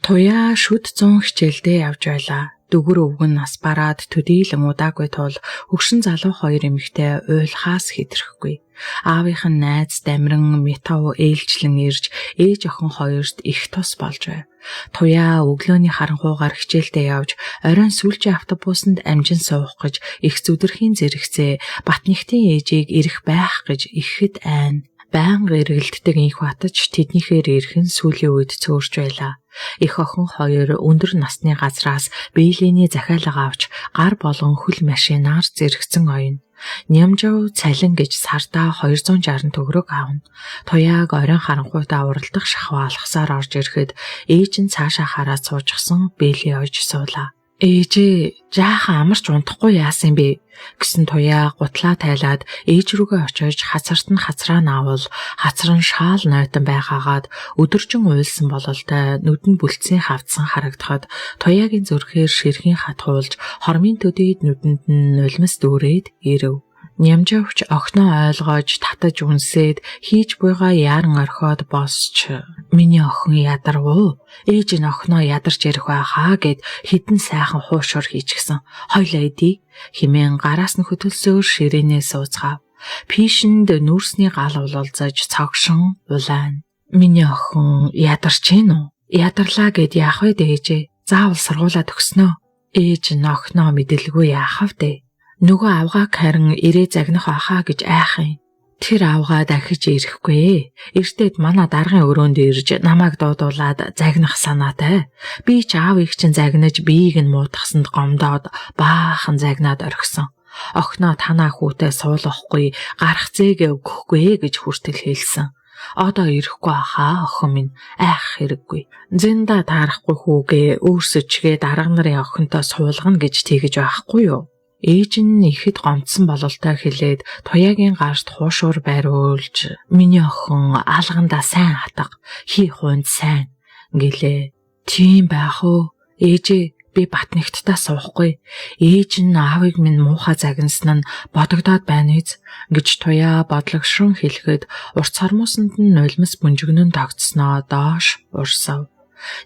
Туяа шүд 100 хичээлдээ явж байлаа. Дүгөр өвгөн нас бараад төдийлөн удаагүй тул хөгшин залуу хоёр эмэгтэй уйлхаас хэтрэхгүй. Аавынх нь найз дамиран метав ээлжлэн ирж ээж охин хоёрт их тус болж байв. Туяа өглөөний харанхуугаар хичээлдээ явж оройн сүүлчийн автобусанд амжин суух гэж их зүдэрхийн зэрэгцээ Батнихтын ээжийг ирэх байх гэж ихэд айн. Байнга эргэлддэг инх батж тэднийхээр ирхэн сүүлийн үед цөөрч байлаа. Их охин хоёр өндөр насны газраас биелэний захиалга авч гар болгон хөл машинаар зэрэгцэн ойно. Нямжав цалин гэж сардаа 260 төгрөг авна. Туяаг оройн харанхуйтай уралдах шахуу алхасаар орж ирэхэд ээж нь цаашаа хараад суужсан биелээ ойж суулаа. Ээжээ жаахан амарч унтахгүй яасан бэ гэсэн Туяа гутлаа тайлаад ээж рүүгээ очиж хацарт нь хацраа наавал хацар нь шаал нойтон байгаагаад өдөржин уйлсан бололтой нүдэн бүлцэн хавцсан харагдахад Туяагийн зүрхээр ширхийн хат хуулж хормын төдийд нүдэнд нь нулимс дүүрээд ирэв. Нямжавч охиноо ойлгож татаж үнсээд хийж буйгаа яаран орхиод босч миний охин ядарвуу ээж нь охиноо ядарч ирэх байхаа гэд хідэн сайхан хуушур хийчихсэн. Хойлоо идэе хэмээн гараас нь хөтөлсөөр ширээнээ сууцгаав. Пишэнд нүүрсний гал улуулзаж цогшин улаан. Миний охин ядарч гин үү? Ядарлаа гэд яах вэ ээжээ? Заавал сургуулаа төгснөө. Ээж нь охиноо мэдэлгүй яах вэ? Нөгөө авгааг харин ирээ загнах байхаа гэж айх юм. Тэр авгаа дахиж ирэхгүй. Эртэд манай даргын өрөөнд ирж намайг дуудуулаад загнах санаатай. Би ч аавыг чинь загнаж биеийг нь муутгасанд гомдоод баахан загнаад орхисон. Охиноо танаа хүүтэй суулгахгүй гарах зээгээ өгөхгүй гэж хүртэл хэлсэн. Одоо ирэхгүй хаа охин минь айх хэрэггүй. Зинда таарахгүй хүүгээ өөрсөчгээ дарга нарын охинтой суулгана гэж тэгэж байхгүй юу? Ээж нь ихэд гомдсон бололтой хэлээд Туяагийн гарт хуушуур байруулж миний охин алгандаа сайн хатга хий хуунд сайн гэлээ. Тийм байх уу? Ээжээ би Батнихтаа суухгүй. Ээж нь аавыг минь муухай загнасан нь бодогдоод байна биз гэж Туяа бодлогшрон хэлэхэд урт сармуусанд нь нулимс бүнжигнэн тогтсноо доош урсав.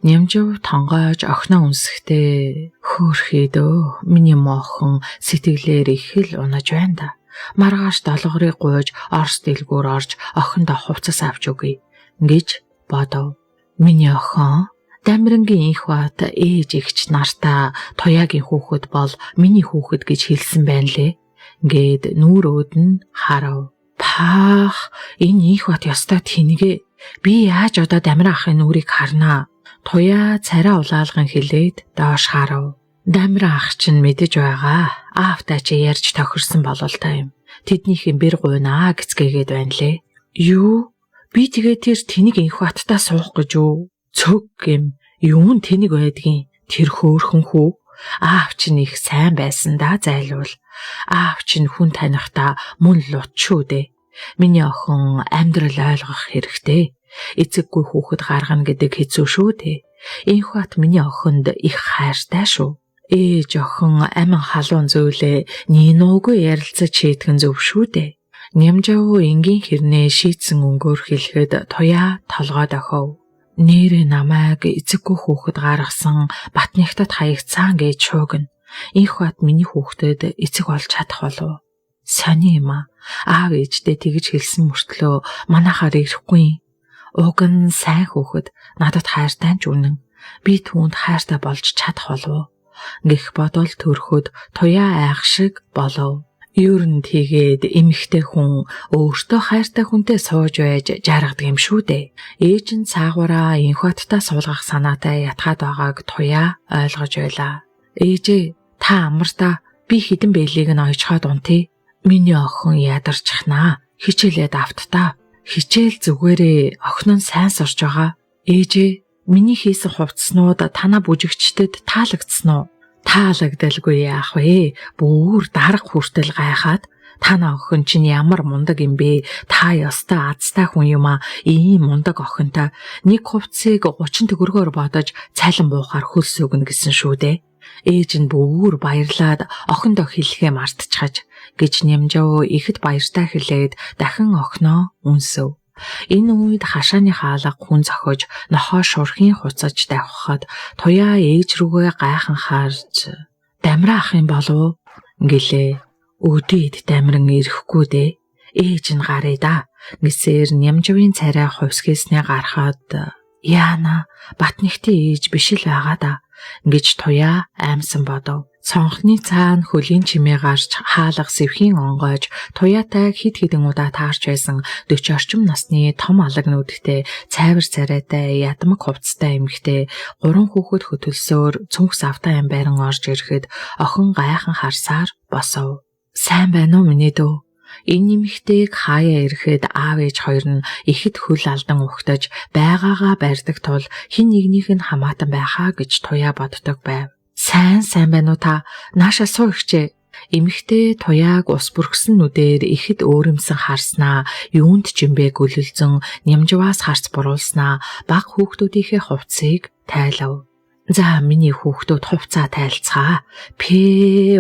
Нямжав тонгойж охиноо үнсэхдээ хөөрхий дөө миний мохон сэтгэлээр их л унаж байна да. Маргааш долгорыг гуйж Орос дэлгүүр орж охиндоо хувцас авч өгье гэж бодов. Миний охин Дамирангийн инх бат ээж эгч нартаа Туяагийн хүүхэд бол миний хүүхэд гэж хэлсэн байна лээ гэд нүүр өөдөн харав. Паах энэ инх бат ёстой тэнэгэ би яаж одоо Дамиран ахын нүрийг харнаа. Туяа царай улаалган хэлээд доош харав. Дамиран ах чинь мэдэж байгаа. Аавтай чи ярьж тохирсон бололтой юм. Тэднийхэн бэр гуйнаа гэцгээгээд байна лээ. Юу? Би тэгээ тэр тэнийг инх баттаа суух гэж юу? Цөг гэм юун тэнийг байдгийн? Тэр хөөрхөн хүү. Аав чинь их сайн байсан да зайлвал. Аав чинь хүн танихдаа мөн лут шүү дээ. Миний охин амьдрал ойлгох хэрэгтэй. Эцэггүй хүүхэд гаргана гэдэг хэцүү шүү дээ. Инх бат миний охинд их хайртай шүү. Ээж охин амин халуун зүйлээ нинуугүй ярилцаж шийтгэн зөв шүү дээ. Нямжав энгийн хэрнээ шийдсэн өнгөөр хэлэхэд Туяа толгой дохив. Нэрээ намайг эцэггүй хүүхэд гаргасан Батнихтад хаягдсан гэж шуугна. Инх бат миний хүүхдэд эцэг болж чадах болов. Сони юм аа. Аав ээждээ тэгж хэлсэн мөртлөө манайхаар ирэхгүй. Уг нь сайн хүүхэд надад хайртай ч үнэн. Би түүнд хайртай болж чадах болов. Гэх бодол төрөхөд Туяа айх шиг болов. Ер нь тэгээд эмэгтэй хүн өөртөө хайртай хүнтэй сууж байж жаргадаг юм шүү дээ. Ээж нь цаагаараа инх баттаа суулгах санаатай ятгаад байгааг Туяа ойлгож байлаа. Ээжээ та амартаа би хідэн бэлийг нь ойчхоод унтъя. Миний охин ядарчихнаа. Хичээлээд автаа. Хичээл зүгээрээ охин нь сайн сурж байгаа. Ээжээ, миний хийсэн хувцснууд танаа бүжигчдэд таалагдсан уу? Таалагдалгүй яах вэ? Бүр дарга хүртэл гайхаад танаа охин чинь ямар мундаг юм бэ? Та ёстой азтай хүн юм аа. Ийм мундаг охинтой нэг хувцсыг 30 төгрөгөөр бодож цайлан буухаар хөлс өгнө гэсэн шүү дээ. Ээж нь бүр баярлаад охиндоо хэлэхээ мартчихаж гэж Нямжав ихэд баяртай хэлээд дахин охиноо үнсөв. Энэ үед хашааны хаалга хүн зохиж нохоо шурхийн хуцаж давхахад туяа ээж рүүгээ гайхан харж дамираа ах юм болов гэлээ. Өдөөд дамиран ирэхгүй дээ. Ээж нь гарыг да. Гисээр Нямжавын царай хувьсгээснээ гарахад яана Батнихтын ээж биш л байгаа да гэж туяа аимсан бодов. Цонхны цаана хөлийн чимээ гарч хаалга сэвхийн онгойж туяатай хид хідэн удаа таарч байсан 40 орчим насны том алаг нүдтэй цайвар царайтай ядмаг хувцастай эмэгтэй 3 хүүхэд хөтөлсөөр цүнхс автаа юм байран орж ирэхэд охин гайхан харсаар босов. Сайн байна уу минь дөө? Энэ нэмэгтэйг хаяа ирэхэд аав ээж хоёр нь ихэд хөл алдан угтаж байгаагаа барьдаг тул хин нэгнийх нь хамаатан байхаа гэж туяа боддог байв. Сайн байна уу та? Нааша суу ихчээ. Эмэгтэй туяаг ус бүрхсэн нүдээр ихэд өөрөмсөн харснаа, юунд ч юм бэ гөлөлзөн Нямжаваас харц буруулснаа баг хүүхдүүдийнхээ хувцсыг тайлав. За миний хүүхдүүд хувцаа тайлцгаа.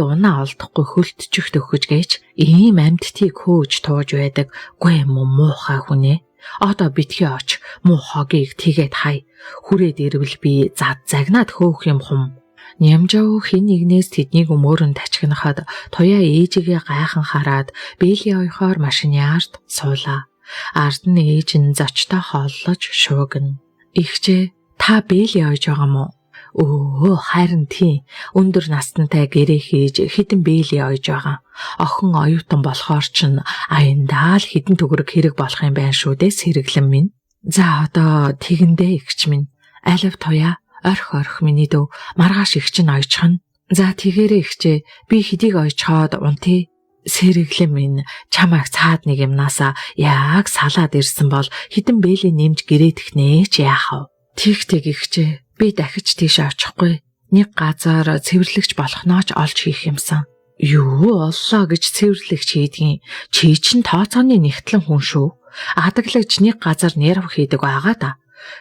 Унаа олдохгүй хөлтчих төгөж гэж ийм амьдтыг хөөж тууж байдаг. Гүй муухай хүнээ. Одоо битгий оч муу хогийг тэгээд хай. Хүрээд ирвэл би загнаад хөөх юм хум. Нямжав хин нэгнээс тэднийг өмөөрөнд тачгнахад туяа ээжигээ гайхан хараад бээлийн ойхоор машины ард суулаа. Ард нь ээж нь зочтой хооллож шуугна. Игчээ, та бээлийн ойж байгаа мó? Харин тийм. Өндөр настантай гэрээ хийж хідэн бээлийн ойж байгаа. Охин оюутан болохоор ч аяндаа л хідэн төгрөг хэрэг болох юм байна шүү дээ сэргэлэн минь. За одоо тэгэндээ игч минь. Алив туяа орх миний дөө маргааш игч нь ойчхон. За тэгээрээ игчээ би хэдийг ойчхоод унтъя. Сэргэлэн минь чамайг цаад нэг юмнасаа яг салаад ирсэн бол хідэн бээлийн нэмж гэрээтгэнэ ч яах вэ? Тэг игчээ би дахиж тийш очихгүй. Нэг газар цэвэрлэгч болохноо ч олж хийх юмсан. Юу оллоо гэж цэвэрлэгч хийдгийн. Чи чинь тооцооны нэгтлэн хүн шүү. Адаглагч нэг газар нерв хийдэг байгаа да.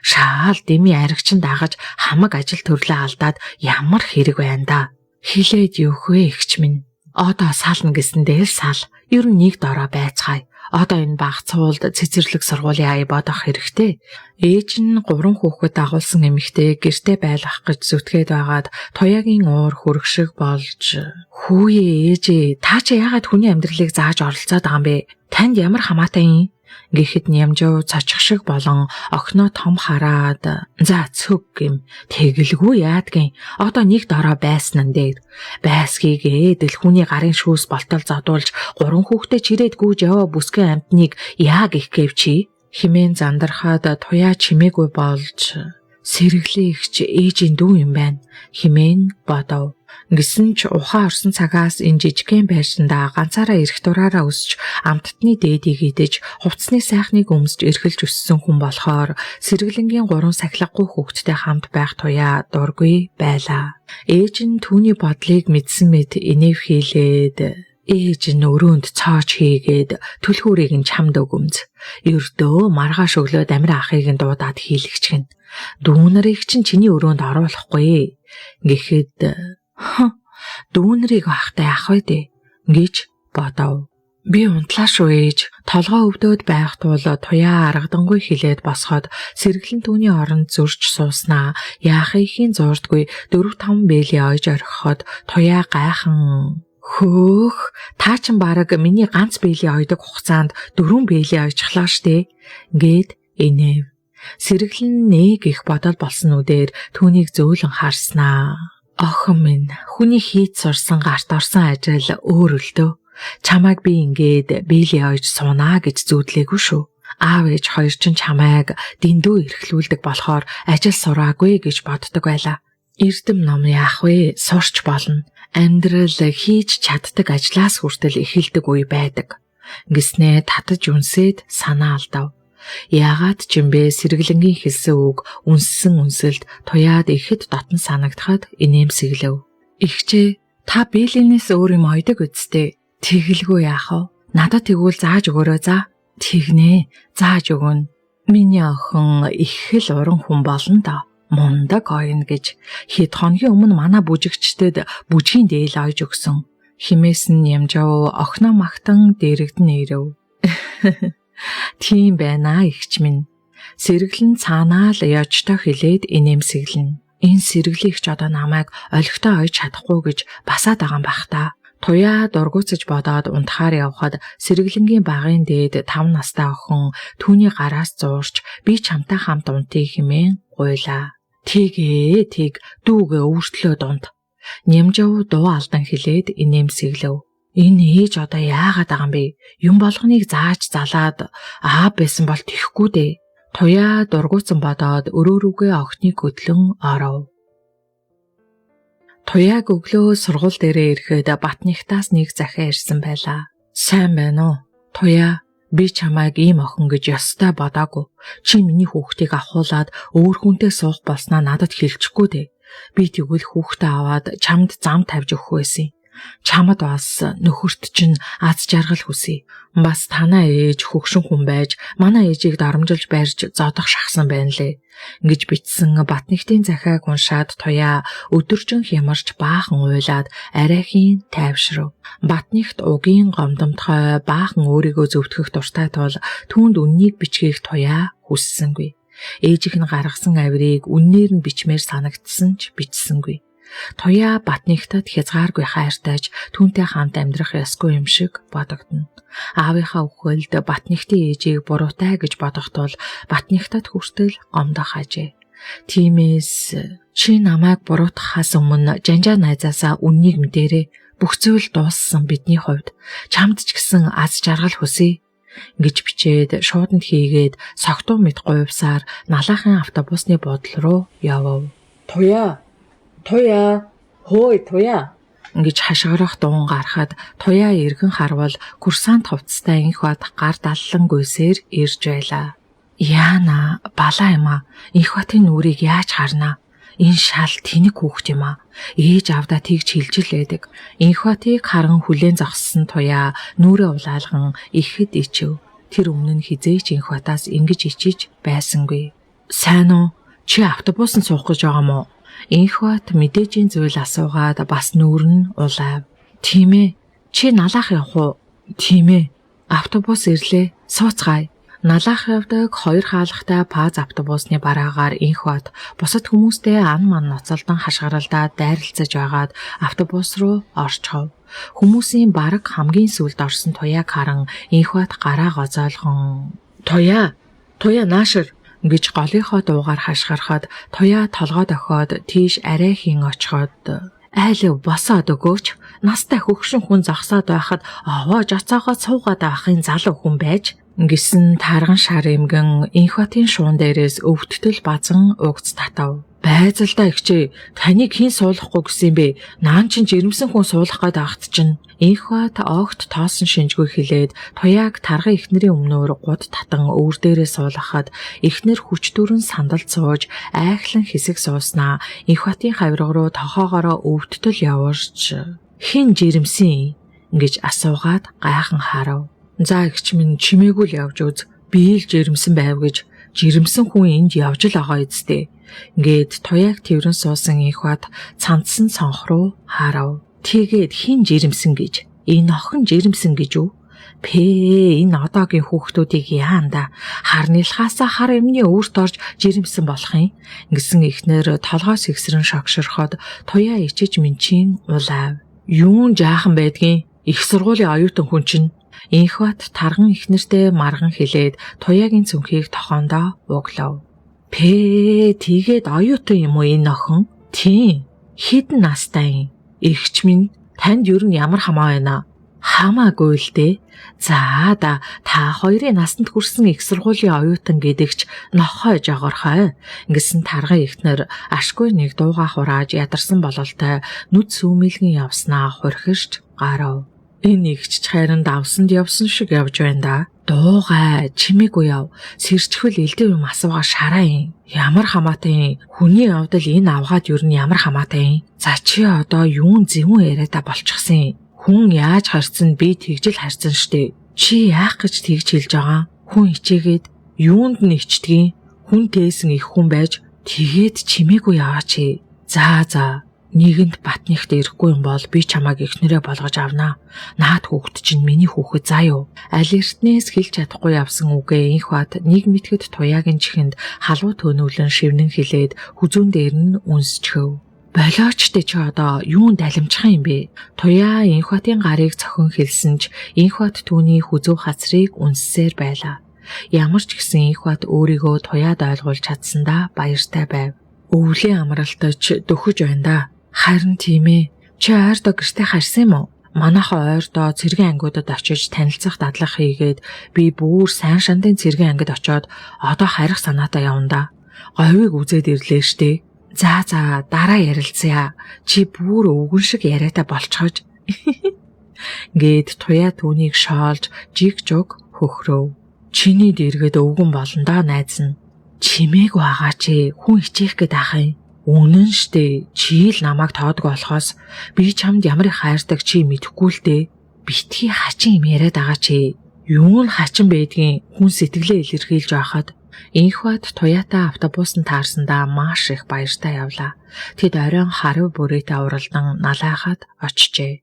Шаал дэмий аригчин дагаж хамаг ажил төрлөө алдаад ямар хэрэг байна да. Хилээд юухвэ игч минь. Одоо сална гэсэндээ л сал. Ер нь нэг дороо байцгаая. Одоо энэ баг цуулд цэцэрлэг сургуулийн ая бодох хэрэгтэй. Ээж нь 3 хүүхэд дагуулсан эмэгтэй гэртээ байлгах гэж зүтгээд байгаад туяагийн уур хөргшиг болж "Хүүе ээжээ, та чи яагаад хүний амьдралыг зааж оролцоод байгаа юм бэ? Танд ямар хамаатай юм?" Гэхэд Нямжав цочих шиг болон охиноо том хараад "За цөг" гэм. Тэгэлгүй яадгийн. Одоо нэг дороо байсан нь дээр. Байсгийгээ дэлхүүний гарын шүүс болтол задуулж 3 хүүхдээ чирээд гүйж яваа бүсгэн амтныг яаг их гэв чи? Химэн зандархаад туяа чимээгүй болж сэргэлээ ихч ээжийн дүү юм байна. Химэн бодов. Гэсэн ч ухаан орсон цагаас энэ жижигхэн байшиндаа ганцаараа эрх дураараа өсч амттны дээдийг идэж хувцсны сайхныг өмсж эрхэлж өссөн хүн болохоор сэргэлэнгийн 3 сахилгагүй хүүхэдтэй хамт байх туяа дургүй байлаа. Ээж нь түүний бодлыг мэдсэн мэт инэв хийлээд ээж нь өрөөнд цоож хийгээд түлхүүрийг нь чамд өгөмз. Ердөө маргааш өглөө дамир ахыг нь дуудаад хийлэгчгэн. Дүүнэрийг чинь чиний өрөөнд оруулахгүй. Гэхэд дүүнэрийг ахтай ах вэ дээ гэж бодов. Би унтлаа шүү ээж. Толгоо өвдөөд байх тул туяа аргадангүй хилээд босоход сэргэлэн түүний оронд зөрж сууснаа. Яахыхийн зурдгүй 4-5 бээлийн ойж орхиход туяа гайхан "Хөөх, та ч бараг миний ганц бээлийн ойдог хугацаанд 4 бээлийн ойжглаа штэ" гэд инэв. Сэргэлэн нэг их бодол болсон үдээр түүнийг зөөлөн харснаа. Охин минь, хүний хийд сурсан гарт орсон ажил өөр өлдөө. Чамайг би ингээд бээлийн ойж суунаа гэж зүүдлээгүй шүү. Аав ээж хоёр ч чамайг дэндүү эрхлүүлдэг болохоор ажил сураагүй гэж боддог байлаа. Эрдэм ном яах вэ? Сурч болно. Амьдрал хийж чаддаг ажлаас хүртэл эхэлдэг үе байдаг. Ингэснээ татаж үнсээд санаа алдав. Яагаад ч юм бэ сэргэлэнгийн хэлсэн үг үнссэн үнсэлд туяад ихэд дотн санагдахад инээмсэглэв. Игчээ та биелэнээс өөр юм ойдог үсттэй. Тэгэлгүй яах вэ? Надад тэгвэл зааж өгөөрэй за. Тэгнэ. Зааж өгнө. Миний охин их л уран хүн болно да. Мундаг ойно гэж хэд хоногийн өмнө манай бүжигчдэд бүжгийн дээл ойж өгсөн. Химээс нь ямжав охиноо магтан дэрэгдэн ирэв. Тийм байна ихч минь. Сэргэлэн цаанаа л яжтай хэлээд инээмсэглэн. Энэ сэргэлийг ч одоо намайг олигтой ойж чадахгүй гэж басаад байгаа юм бах та. Туяа дургуутсаж бодоод унтахаар явхад сэргэлэнгийн багын дээд 5 настай охин түүний гараас зуурч би чамтай хамт унтъя хэмээн гуйлаа. Тийг дүүгээ өөртлөөд унт. Нямжав дуу алдан хэлээд инээмсэглэв. Энэ ээж одоо яагаад байгаа юм бэ? Юм болгоныг зааж залаад байсан бол тэхгүй дээ. Туяа дургуутсан бодоод өрөөрүгээ охиныг хөдлөн оров. Туяаг өглөө сургууль дээрээ ирэхэд Батнихтаас нэг захиа ирсэн байлаа. Сайн байна уу? Туяа, би чамайг ийм охин гэж ёстой бодоагүй. Чи миний хүүхдийг авахуулаад өөр хүнтэй суух болсноо надад хэлчихгүй дээ. Би тэгвэл хүүхдээ аваад чамд зам тавьж өгөх байсан. Чамд бас нөхөрт чинь аз жаргал хүсье. Бас танаа ээж хөгшин хүн байж манай ээжийг дарамжилж барьж зодох шахсан байна лээ. Ингэж бичсэн Батнихтын захиаг уншаад Туяа өдөржин хямарч баахан уйлаад арайхийн тайвшрав. Батнихт угийн гомдомтгой баахан өөрийгөө зөвтгөх дуртай тул түүнд үннийг бичгийг Туяа хүссэнгүй. Ээжийнх нь гаргасан авирыг үннээр нь бичмээр санагдсан ч бичсэнгүй. Туяа Батнихтад хязгааргүй хайртайж түүнтэй хамт амьдрах ёсгүй юм шиг бодогдно. Аавынхаа үхэлд Батнихтын ээжийг буруутай гэж бодох тул Батнихтад хүртэл гомдох ажээ. Тиймээс чи намайг буруутгахаас өмнө жанжаа найзаасаа үннийг мэдэрээ. Бүх зүйл дууссан бидний хувьд. Чамд ч гэсэн аз жаргал хүсье гэж бичээд шууданд хийгээд согтуу мэд говьсаар налахын автобусны буудлын руу явв. Туяа, хөөе Туяа гэж хашгирах дуун гарахад Туяа эргэн харвал курсант хувцастай инх бат гар даллан гүйсээр ирж байлаа. Яана, балаа юм а. Инх батын нүрийг яаж харнаа? Энэ шал тэнэг хүүхд юм а. Ээж авдаа тэгж хэлж лээдэг. Инх батыг харан хүлээн зогссон Туяа нүрээ улаалган ихэд ичв. Тэр өмнө нь хизээч инх батаас ингэж ичиж байсангүй. Сайн уу? Чи автобусанд суух гэж байгаа мó? Инх бат мэдээжийн зүйл асуугаад бас нүүр нь улайв. Тийм ээ. Чи налаах явах уу? Тийм ээ. Автобус ирлээ. Сууцгаая. Налаах явдаг 2 хаалгатай паз автобусны бараагаар инх бат бусад хүмүүстэй ан ман ноцолдон хашгиралдаад дайралцаж байгаад автобус руу орчхов. Хүмүүсийн бараг хамгийн сүлд орсон Туяаг харан инх бат гараа гозоолгон Туяа наашир гэж голынхоо дуугаар хашгирахад Туяа толгой дохиод тийш арайхийн очиход айл босоод өгөөч. Настай хөгшин хүн зогсоод байхад овоож оцоогоо суугаад байхын залуу хүн байж гисэн тарган шар эмгэн инх батын шуун дээрээс өвдтөл базан угц татав. Байзалдаа ихчээ, таныг хэн суулгахгүй гэсэн бэ? Наан чин жирэмсэн хүн суулгах гээд ахт чинь. Инх бат огт тоосон шинжгүй хэлээд Туяаг тарган эхнэрийн өмнөөр гуд татан өвөр дээрээ суулгахад эхнэр хүч дүрэн сандалд сууж айхлан хэсэг сууснаа инх батын хавирга руу тохоогоороо өвдтөл яварч хэн жирэмсэн гэж асуугаад гайхан харав. За игч минь чимээгүй л явж үз. Би л жирэмсэн байв гэж. Жирэмсэн хүн энд явж л байгаа эцтэй. Ингээд Туяаг тэрэн суусан инх бат цандсан цонх руу харав. Тэгээд хин жирэмсэн гэж. Энэ охин жирэмсэн гэж үү? Энэ одоогийн хүүхдүүдийг яанда харнилхаасаа хар эмний өөрт орж жирэмсэн болох юм гэсэн эхнэр толгоос ихсрэн шогшорхоод Туяа ичиж минчин улайв. Юун жаахан байдгийн? Их сургуулийн оюутан хүн чинь. Инх бат тарган эхнэртэй марган хэлээд Туяагийн цүнхийг тохоондоо углав. Тэгээд оюутан юм уу энэ охин? Тийм. Хэдэн настай юм? Игч минь танд юу н ямар хамаа байна? Хамаагүй л дээ. За та хоёрын насанд хүрсэн их сургуулийн оюутан гэдэгч нохой жогорхой. Ингэсэн тарган эхнэр ашгүй нэг дууга хурааж ядарсан бололтой нүд сүүмэлгэн явснаа хурхирч гарав. Энэ игч хайранд давсанд явсан шиг явж байна да. Дуугай, чимээгүй яв. Сэрчгэл элдв юм асуугаа шараа юм. Ямар хамаатай юм. Хүний авдал энэ авгаад юу н ямар хамаатай юм. За чи одоо юун зөвүүн яриада болчихсон юм. Хүн яаж харцсан би тэгжил харцсан штэ. Чи яах гэж тэгж хэлж байгаа? Хүн ичээгээд юунд нь ичдгийг хүн тээсэн их хүн байж тэгээд чимээгүй яваач. За нийгэмд батныхт ирэхгүй юм бол би чамайг эхнэрээ болгож авнаа. Наад хүүхэд чинь миний хүүхэд заа юу. Аль эртнээс хэлж чадахгүй явсан үгээ инх бат нэг мэтгэд туяагийн чихэнд халуу төөнүүлэн шивнэн хилээд хүзүүн дээр нь үнсчхөв. Болоочтой чи одоо юунд алимчих юм бэ? Туяа инх батын гарыг цохин хэлсэн ч инх бат түүний хүзүү хацрыг үнссээр байлаа. Ямар ч гэсэн инх бат өөрийгөө туяад ойлгуулж чадсандаа баяртай байв. Өвлийн амралтаж дөхөж байна да. Харин тийм ээ. Чи ойрдоо гэртээ харсан юм уу? Манайхаа ойрдоо цэргийн ангиудад очиж танилцах дадлах хийгээд би бүр сайн шандын цэргийн ангид очоод одоо харих санаатай явна да. Говийг үзээд ирлээ штэ. За дараа ярилцъя. Чи бүр өвгөн шиг яриатай болчихож. Гээд туяа түүнийг шоолж жиг жог хөхрөв. Чиний дэргэд өвгөн болно да найз нь. Чимээг байгаа чи хүн ичээх гээд ах юм. Үнэн штэ. Чи л намайг тоодгоо болохоос би чамд ямар их хайрдаг чи мэдэхгүй л дээ. Битгий хачин юм яриад байгаа чи. Юу нь хачин байдгийн хүн сэтгэлээ илэрхийлж байхад инх бат туяатай автобусанд таарсандаа маш их баяртай явлаа. Тэд оройн харав бүрээтэй уралдан налайхад очжээ.